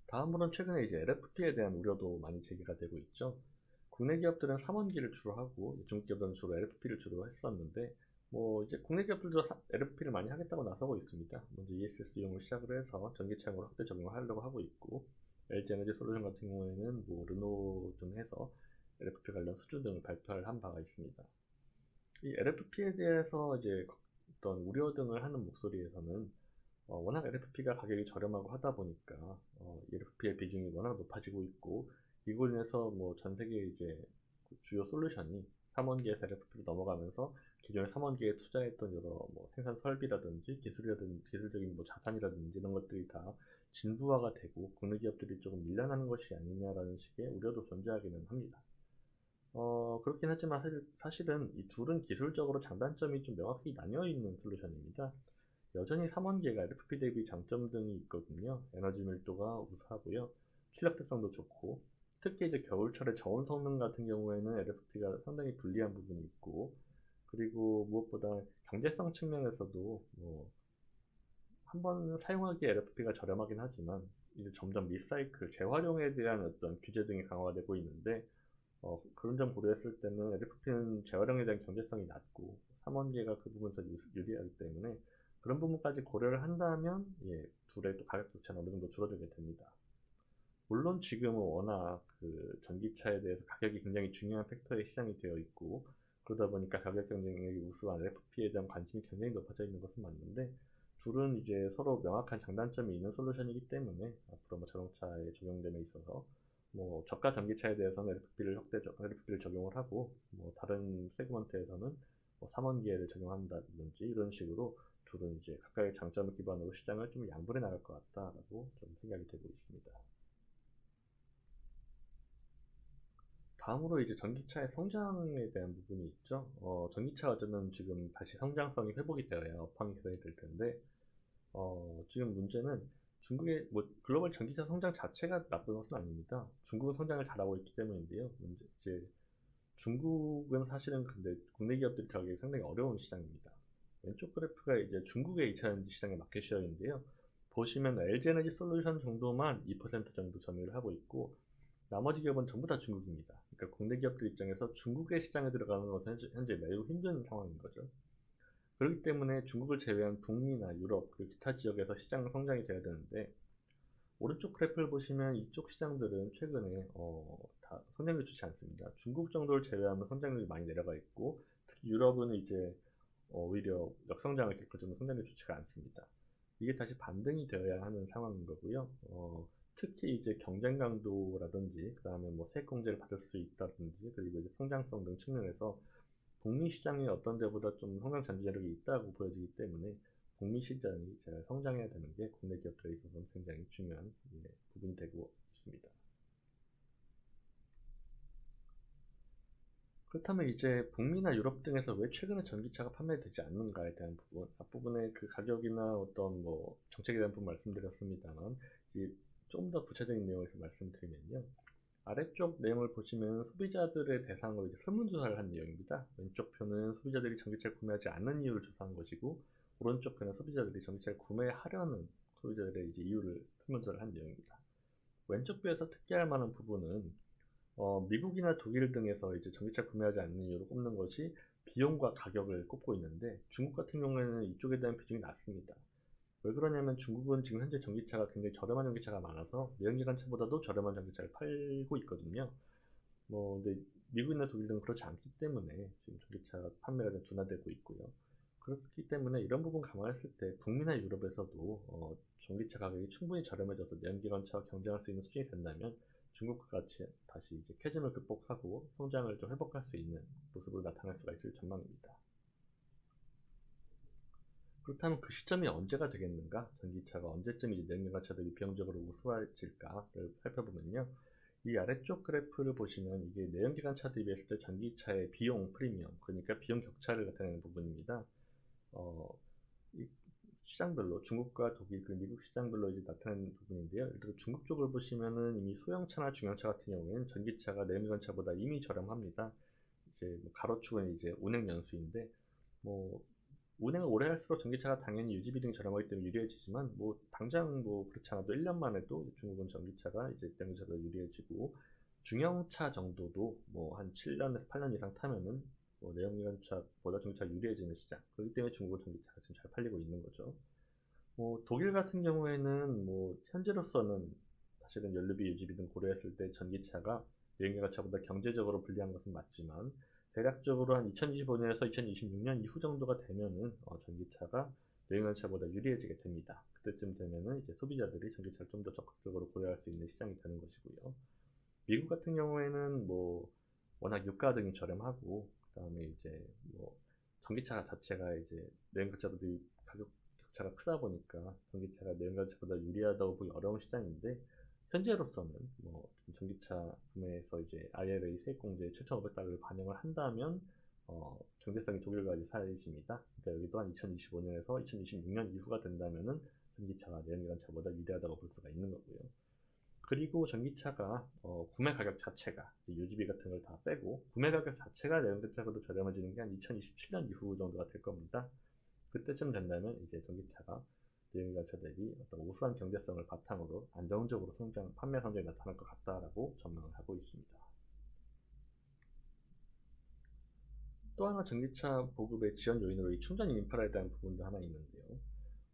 다음으로는 최근에 이제 LFP에 대한 우려도 많이 제기가 되고 있죠. 국내 기업들은 3원기를 주로 하고 중국 기업들은 주로 LFP를 주로 했었는데 뭐 이제 국내 기업들도 LFP를 많이 하겠다고 나서고 있습니다. 먼저 ESS용을 시작을 해서 전기차용으로 확대 적용을 하려고 하고 있고 LG 에너지 솔루션 같은 경우에는 뭐 르노 등 해서 LFP 관련 수주 등을 발표를 한 바가 있습니다. 이 LFP에 대해서 이제 어떤 우려 등을 하는 목소리에서는 워낙 LFP가 가격이 저렴하고 하다 보니까 LFP의 비중이 워낙 높아지고 있고 이걸로 인해서 뭐 전 세계 이제 주요 솔루션이 3원기에서 LFP로 넘어가면서 기존에 3원기에 투자했던 여러 뭐 생산 설비라든지 기술적인 뭐 자산이라든지 이런 것들이 다 진부화가 되고 국내 기업들이 조금 밀려나는 것이 아니냐라는 식의 우려도 존재하기는 합니다. 그렇긴 하지만 사실은 이 둘은 기술적으로 장단점이 좀 명확히 나뉘어 있는 솔루션입니다. 여전히 3원기가 LFP 대비 장점 등이 있거든요. 에너지 밀도가 우수하고요. 출력 특성도 좋고, 특히 이제 겨울철에 저온 성능 같은 경우에는 LFP가 상당히 불리한 부분이 있고, 그리고 무엇보다 경제성 측면에서도 뭐 한번 사용하기에 LFP가 저렴하긴 하지만 이제 점점 리사이클, 재활용에 대한 어떤 규제 등이 강화되고 있는데 그런 점 고려했을 때는 LFP는 재활용에 대한 경제성이 낮고 3원계가 그 부분에서 유리하기 때문에 그런 부분까지 고려를 한다면 둘의 또 가격 격차는 어느 정도 줄어들게 됩니다. 물론 지금은 워낙 그 전기차에 대해서 가격이 굉장히 중요한 팩터에 시장이 되어 있고 그러다 보니까 가격 경쟁력이 우수한 LFP에 대한 관심이 굉장히 높아져 있는 것은 맞는데 둘은 이제 서로 명확한 장단점이 있는 솔루션이기 때문에 앞으로 뭐 자동차에 적용됨에 있어서 뭐 저가 전기차에 대해서는 LFP를 적용을 하고 뭐 다른 세그먼트에서는 뭐 3원기에를 적용한다든지 이런 식으로 둘은 이제 각각의 장점을 기반으로 시장을 좀 양분해 나갈 것 같다라고 좀 생각이 되고 있습니다. 다음으로 이제 전기차의 성장에 대한 부분이 있죠. 전기차가 어쩌면 지금 다시 성장성이 회복이 되어야 업황이 개선이 될 텐데, 지금 문제는 중국의 뭐 글로벌 전기차 성장 자체가 나쁜 것은 아닙니다. 중국은 성장을 잘하고 있기 때문인데요. 문제 이제 중국은 사실은 근데 국내 기업들이 들어가기 상당히 어려운 시장입니다. 왼쪽 그래프가 이제 중국의 2차전지 시장의 마켓 쉐어인데요. 보시면 LG 에너지 솔루션 정도만 2% 정도 점유를 하고 있고 나머지 기업은 전부 다 중국입니다. 그러니까 국내 기업들 입장에서 중국의 시장에 들어가는 것은 현재 매우 힘든 상황인 거죠. 그렇기 때문에 중국을 제외한 북미나 유럽 그리고 기타 지역에서 시장 성장이 돼야 되는데 오른쪽 그래프를 보시면 이쪽 시장들은 최근에 다 성장률이 좋지 않습니다. 중국 정도를 제외하면 성장률이 많이 내려가 있고 특히 유럽은 이제 오히려 역성장을 겪을 정도 성장률이 좋지가 않습니다. 이게 다시 반등이 되어야 하는 상황인 거고요. 특히 이제 경쟁 강도라든지 그 다음에 뭐 세액 공제를 받을 수 있다든지 그리고 이제 성장성 등 측면에서 북미 시장이 어떤 데보다 좀 성장 잠재력이 있다고 보여지기 때문에 북미 시장이 잘 성장해야 되는 게 국내 기업들에 있어서는 굉장히 중요한 부분이 되고 있습니다. 그렇다면 이제 북미나 유럽 등에서 왜 최근에 전기차가 판매되지 않는가에 대한 부분, 앞부분에 그 가격이나 어떤 뭐 정책에 대한 부분 말씀드렸습니다만, 좀 더 구체적인 내용을 말씀드리면요. 아래쪽 내용을 보시면 소비자들의 대상으로 이제 설문조사를 한 내용입니다. 왼쪽 표는 소비자들이 전기차를 구매하지 않는 이유를 조사한 것이고, 오른쪽 표는 소비자들이 전기차를 구매하려는 소비자들의 이제 이유를 설문조사를 한 내용입니다. 왼쪽 표에서 특이할 만한 부분은 미국이나 독일 등에서 이제 전기차 구매하지 않는 이유로 꼽는 것이 비용과 가격을 꼽고 있는데 중국 같은 경우에는 이쪽에 대한 비중이 낮습니다. 왜 그러냐면 중국은 지금 현재 전기차가 굉장히 저렴한 전기차가 많아서 내연기관차보다도 저렴한 전기차를 팔고 있거든요. 근데 미국이나 독일 등은 그렇지 않기 때문에 지금 전기차 판매가 좀 둔화되고 있고요. 그렇기 때문에 이런 부분 감안했을 때 북미나 유럽에서도 전기차 가격이 충분히 저렴해져서 내연기관차와 경쟁할 수 있는 수준이 된다면 중국과 같이 다시 이제 캐즘을 극복하고 성장을 좀 회복할 수 있는 모습으로 나타날 수가 있을 전망입니다. 그렇다면 그 시점이 언제가 되겠는가? 전기차가 언제쯤 이제 내연기관차들이 비용적으로 우수해질까를 살펴보면요. 이 아래쪽 그래프를 보시면 이게 내연기관차 대비했을 때 전기차의 비용 프리미엄, 그러니까 비용 격차를 나타내는 부분입니다. 이 시장별로 중국과 독일, 그 미국 시장별로 이제 나타나는 부분인데요. 예를 들어 중국 쪽을 보시면은 이미 소형차나 중형차 같은 경우에는 전기차가 내연기관차보다 이미 저렴합니다. 이제 뭐 가로축은 이제 운행 연수인데 뭐 운행을 오래 할수록 전기차가 당연히 유지비 등이 저렴하기 때문에 유리해지지만 뭐 당장 뭐 그렇지 않아도 1년만 해도 중국은 전기차가 이제 내연기관차보다 유리해지고 중형차 정도도 뭐 한 7년에서 8년 이상 타면은 뭐 내연기관차보다 전기차가 유리해지는 시장. 그렇기 때문에 중국은 전기차가 지금 잘 팔리고 있는 거죠. 뭐 독일 같은 경우에는 뭐 현재로서는 사실은 연료비, 유지비 등 고려했을 때 전기차가 내연기관차보다 경제적으로 불리한 것은 맞지만 대략적으로 한 2025년에서 2026년 이후 정도가 되면은 전기차가 내연기관차보다 유리해지게 됩니다. 그때쯤 되면은 이제 소비자들이 전기차를 좀 더 적극적으로 고려할 수 있는 시장이 되는 것이고요. 미국 같은 경우에는 뭐 워낙 유가 등이 저렴하고 그다음에 이제 뭐 전기차 자체가 이제 내연기관차보다 가격 격차가 크다 보니까 전기차가 내연기관차보다 유리하다고 보기 어려운 시장인데 현재로서는 뭐 전기차 구매에서 이제 IRA 세액공제 7,500달러를 반영을 한다면 경제성이 독일과 유사해집니다. 그러니까 여기도 한 2025년에서 2026년 이후가 된다면은 전기차가 내연기관차보다 유리하다고 볼 수가 있는 거고요. 그리고 전기차가 구매 가격 자체가 유지비 같은 걸 다 빼고 구매 가격 자체가 내연기관차보다 저렴해지는 게 한 2027년 이후 정도가 될 겁니다. 그때쯤 된다면 이제 전기차가 내연기관차 대비 어떤 우수한 경제성을 바탕으로 안정적으로 판매 성장이 나타날 것 같다라고 전망을 하고 있습니다. 또 하나 전기차 보급의 지원 요인으로 이 충전 인프라에 대한 부분도 하나 있는데요.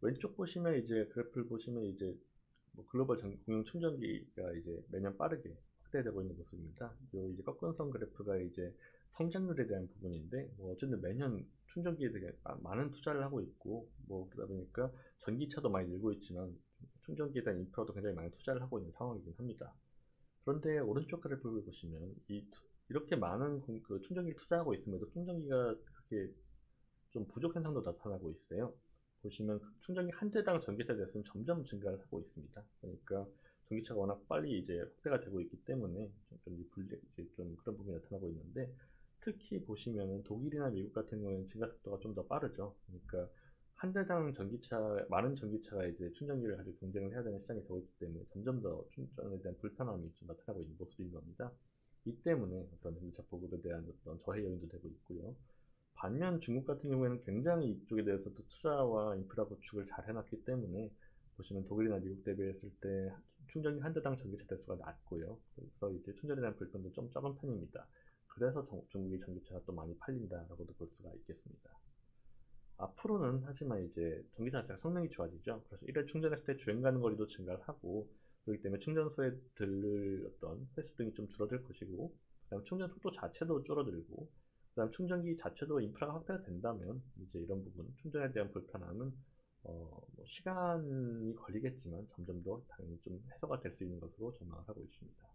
왼쪽 보시면 이제 그래프를 보시면 이제 뭐 글로벌 공용 충전기가 이제 매년 빠르게 확대되고 있는 모습입니다. 요 이제 꺾은선 그래프가 이제 성장률에 대한 부분인데 뭐 어쨌든 매년 충전기에 되게 많은 투자를 하고 있고 뭐 그러다 보니까 전기차도 많이 늘고 있지만 충전기에 대한 인프라도 굉장히 많이 투자를 하고 있는 상황이긴 합니다. 그런데 오른쪽 그래프를 보시면 이렇게 많은 충전기를 투자하고 있음에도 충전기가 그렇게 좀 부족 현상도 나타나고 있어요. 보시면 충전기 한 대당 전기차 대수는 점점 증가를 하고 있습니다. 그러니까 전기차가 워낙 빨리 이제 확대가 되고 있기 때문에 좀 그런 부분이 나타나고 있는데, 특히 보시면은 독일이나 미국 같은 경우에는 증가 속도가 좀 더 빠르죠. 그러니까 한 대당 많은 전기차가 이제 충전기를 가지고 경쟁을 해야 되는 시장이 되고 있기 때문에 점점 더 충전에 대한 불편함이 좀 나타나고 있는 모습인 겁니다. 이 때문에 어떤 전기차 보급에 대한 어떤 저해 요인도 되고 있고요. 반면 중국 같은 경우에는 굉장히 이쪽에 대해서도 투자와 인프라 구축을 잘 해놨기 때문에, 보시면 독일이나 미국 대비했을 때 충전기 한 대당 전기차 대수가 낮고요. 그래서 이제 충전에 대한 불편도 좀 적은 편입니다. 그래서 중국의 전기차가 또 많이 팔린다라고도 볼 수가 있겠습니다. 앞으로는 하지만 이제 전기차 자체가 성능이 좋아지죠. 그래서 일회 충전했을 때 주행 가는 거리도 증가를 하고, 그렇기 때문에 충전소에 들를 어떤 횟수 등이 좀 줄어들 것이고, 그다음 충전 속도 자체도 줄어들고, 그다음 충전기 자체도 인프라가 확대가 된다면 이제 이런 부분 충전에 대한 불편함은 뭐 시간이 걸리겠지만 점점 더 당연히 좀 해소가 될 수 있는 것으로 전망을 하고 있습니다.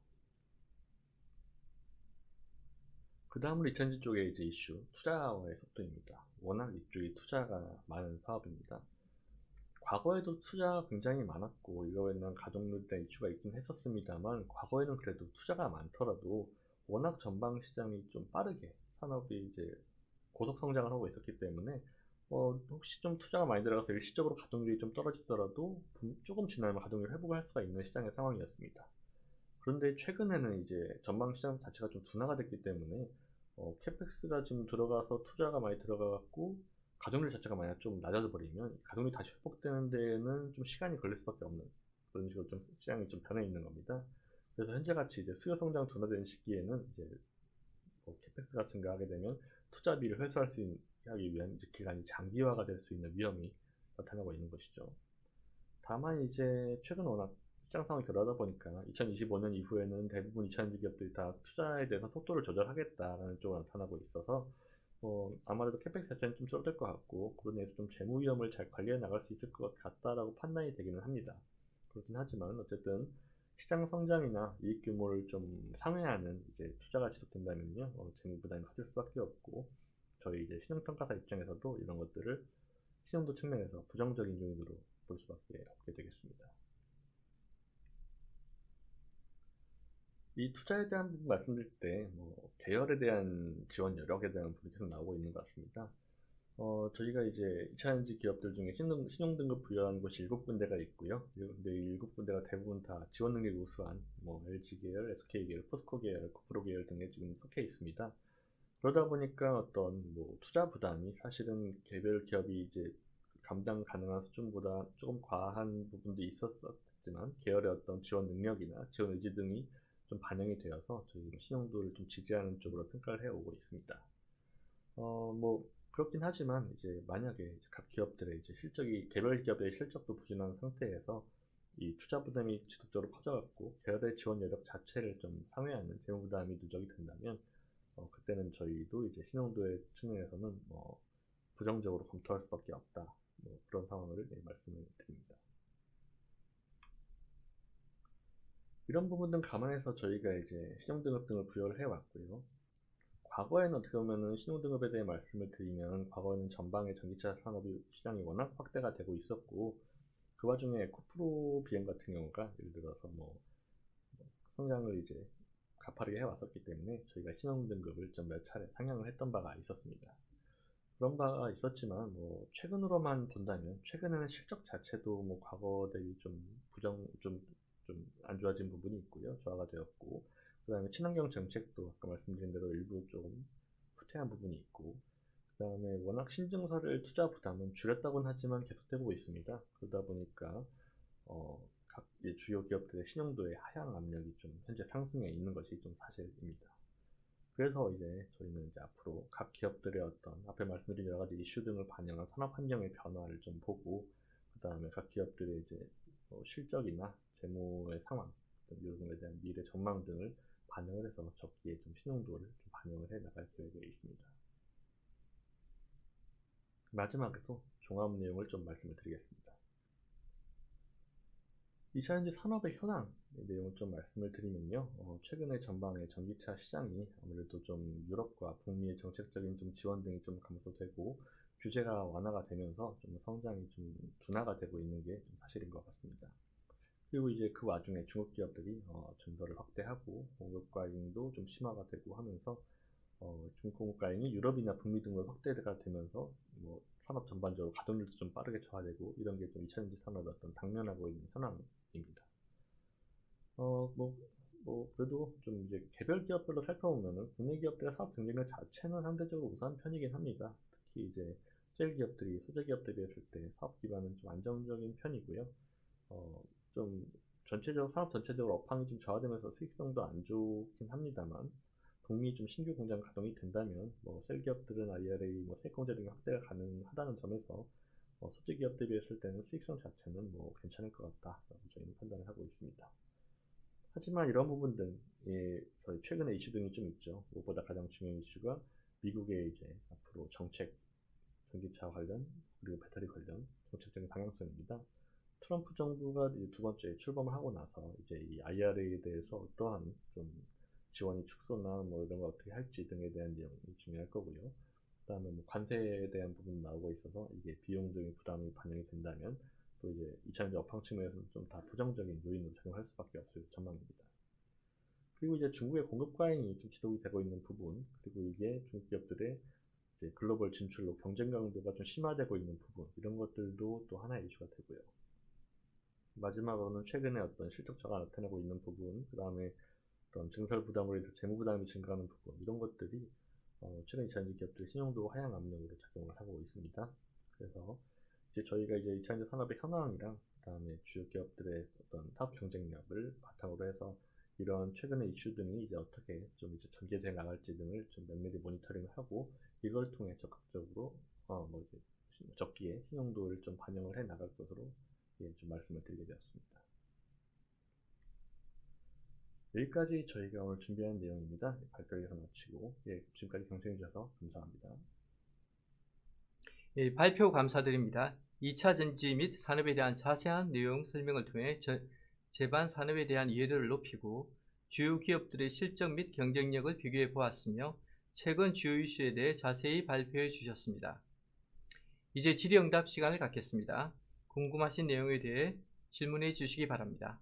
그 다음으로 2000지 쪽의 이제 이슈, 투자와의 속도입니다. 워낙 이쪽이 투자가 많은 사업입니다. 과거에도 투자가 굉장히 많았고 이거에 대한 가동률에 대한 이슈가 있긴 했었습니다만, 과거에는 그래도 투자가 많더라도 워낙 전방 시장이 좀 빠르게 산업이 이제 고속 성장을 하고 있었기 때문에 혹시 좀 투자가 많이 들어가서 일시적으로 가동률이 좀 떨어지더라도 조금 지나면 가동률 회복을 할 수가 있는 시장의 상황이었습니다. 그런데 최근에는 이제 전방 시장 자체가 좀 둔화가 됐기 때문에 캐펙스가 지금 들어가서 투자가 많이 들어가갖고 가동률 자체가 만약 좀 낮아져 버리면 가동률이 다시 회복되는 데에는 좀 시간이 걸릴 수밖에 없는 그런 식으로 좀 시장이 좀 변해 있는 겁니다. 그래서 현재 같이 이제 수요 성장 둔화되는 시기에는 이제 캐펙스가 증가하게 되면 투자비를 회수할 하기 위한 이제 기간이 장기화가 될 수 있는 위험이 나타나고 있는 것이죠. 다만 이제 최근 워낙 시장 상황이 그러다 보니까 2025년 이후에는 대부분 2차전지 기업들이 다 투자에 대해서 속도를 조절하겠다라는 쪽으로 나타나고 있어서 아무래도 캐펙 자체는 좀 줄어들 것 같고, 그런 데서 좀 재무 위험을 잘 관리해 나갈 수 있을 것 같다라고 판단이 되기는 합니다. 그렇긴 하지만 어쨌든 시장 성장이나 이익 규모를 좀 상회하는 이제 투자가 지속된다면요, 재무 부담이 커질 수밖에 없고, 저희 이제 신용평가사 입장에서도 이런 것들을 신용도 측면에서 부정적인 요인으로 볼 수밖에 없게 되겠습니다. 이 투자에 대한 부분 말씀드릴 때 계열에 대한 지원 여력에 대한 부분이 계속 나오고 있는 것 같습니다. 저희가 이제 2차전지 기업들 중에 신용등급 부여한 곳이 7군데가 있고요. 근데 이 7군데가 대부분 다 지원 능력이 우수한 LG 계열, SK 계열, 포스코 계열, 코프로 계열 등에 지금 속해 있습니다. 그러다 보니까 어떤 투자 부담이 사실은 개별 기업이 이제 감당 가능한 수준보다 조금 과한 부분도 있었지만, 계열의 어떤 지원 능력이나 지원 의지 등이 좀 반영이 되어서 저희 신용도를 좀 지지하는 쪽으로 평가를 해오고 있습니다. 그렇긴 하지만 이제 만약에 이제 각 기업들의 이제 개별 기업의 실적도 부진한 상태에서 이 투자 부담이 지속적으로 커져갖고 계열의 지원 여력 자체를 좀 상회하는 재무 부담이 누적이 된다면, 그때는 저희도 이제 신용도의 측면에서는 부정적으로 검토할 수밖에 없다. 그런 상황을 말씀을 드립니다. 이런 부분들은 감안해서 저희가 이제 신용등급 등을 부여를 해왔고요. 과거에는 어떻게 보면은 신용등급에 대해 말씀을 드리면, 과거에는 전방의 전기차 산업이 시장이 워낙 확대가 되고 있었고, 그 와중에 코프로 비행 같은 경우가 예를 들어서 성장을 이제 가파르게 해왔었기 때문에 저희가 신용등급을 좀 몇 차례 상향을 했던 바가 있었습니다. 그런 바가 있었지만 최근으로만 본다면 최근에는 실적 자체도 과거 대비 좀 안 좋아진 부분이 있고요. 저하가 되었고, 그 다음에 친환경 정책도 아까 말씀드린 대로 일부 조금 후퇴한 부분이 있고, 그 다음에 워낙 신증설을 투자 부담은 줄였다고는 하지만 계속되고 있습니다. 그러다 보니까 각 주요 기업들의 신용도의 하향 압력이 좀 현재 상승해 있는 것이 좀 사실입니다. 그래서 이제 저희는 이제 앞으로 각 기업들의 어떤 앞에 말씀드린 여러 가지 이슈 등을 반영한 산업 환경의 변화를 좀 보고, 그 다음에 각 기업들의 이제 실적이나 재무의 상황, 이런 것에 대한 미래 전망 등을 반영을 해서 적기에 좀 신용도를 좀 반영을 해 나갈 계획에 있습니다. 마지막으로 종합 내용을 좀 말씀을 드리겠습니다. 2차전지 산업의 현황 내용을 좀 말씀을 드리면요. 최근에 전방의 전기차 시장이 아무래도 좀 유럽과 북미의 정책적인 좀 지원 등이 좀 감소되고 규제가 완화가 되면서 좀 성장이 좀 둔화가 되고 있는 게 좀 사실인 것 같습니다. 그리고 이제 그 와중에 중국 기업들이 증설을 확대하고 공급 과잉도 좀 심화가 되고 하면서 중국 공급 과잉이 유럽이나 북미 등으로 확대가 되면서 뭐 산업 전반적으로 가동률도 좀 빠르게 저하되고 이런 게 좀 2차전지 산업의 어떤 당면하고 있는 현황입니다. 그래도 좀 이제 개별 기업별로 살펴보면은 국내 기업들의 사업 경쟁력 자체는 상대적으로 우수한 편이긴 합니다. 특히 이제 셀 기업들이 소재 기업들에 비했을 때 사업 기반은 좀 안정적인 편이고요. 좀 전체적으로 산업 전체적으로 업황이 좀 저하되면서 수익성도 안 좋긴 합니다만 북미 좀 신규 공장 가동이 된다면 뭐 셀 기업들은 IRA 뭐 세액 공제 등의 확대가 가능하다는 점에서 소재 기업들에 비했을 때는 수익성 자체는 뭐 괜찮을 것 같다라고 저희는 판단을 하고 있습니다. 하지만 이런 부분들, 최근에 이슈 등이 좀 있죠. 무엇보다 가장 중요한 이슈가 미국의 이제 앞으로 정책, 전기차 관련, 그리고 배터리 관련 정책적인 방향성입니다. 트럼프 정부가 이제 두 번째 출범을 하고 나서 이제 이 IRA에 대해서 어떠한 좀 지원이 축소나 뭐 이런 걸 어떻게 할지 등에 대한 내용이 중요할 거고요. 그다음에 뭐 관세에 대한 부분 나오고 있어서 이게 비용적인 부담이 반영이 된다면 또 이제 2차전지 업황 측면에서는 좀 다 부정적인 요인으로 작용할 수밖에 없을 전망입니다. 그리고 이제 중국의 공급 과잉이 좀 지속이 되고 있는 부분, 그리고 이게 중국 기업들의 이제 글로벌 진출로 경쟁 강도가 좀 심화되고 있는 부분, 이런 것들도 또 하나의 이슈가 되고요. 마지막으로는 최근에 어떤 실적 저하가 나타나고 있는 부분, 그 다음에 어떤 증설 부담으로 인해서 재무 부담이 증가하는 부분, 이런 것들이 최근 2차전지 기업들의 신용도 하향 압력으로 작용을 하고 있습니다. 그래서 이제 저희가 이제 2차전지 산업의 현황이랑 그다음에 주요 기업들의 어떤 사업 경쟁력을 바탕으로 해서 이런 최근의 이슈 등이 이제 어떻게 좀 이제 전개돼 나갈지 등을 좀 면밀히 모니터링을 하고 이걸 통해 적극적으로 이제 적기에 신용도를 좀 반영을 해 나갈 것으로 좀 말씀을 드리게 되었습니다. 여기까지 저희가 오늘 준비한 내용입니다. 발표 여기서 마치고 지금까지 경청해 주셔서 감사합니다. 발표 감사드립니다. 2차 전지 및 산업에 대한 자세한 내용 설명을 통해 제반 산업에 대한 이해도를 높이고 주요 기업들의 실적 및 경쟁력을 비교해 보았으며 최근 주요 이슈에 대해 자세히 발표해 주셨습니다. 이제 질의응답 시간을 갖겠습니다. 궁금하신 내용에 대해 질문해 주시기 바랍니다.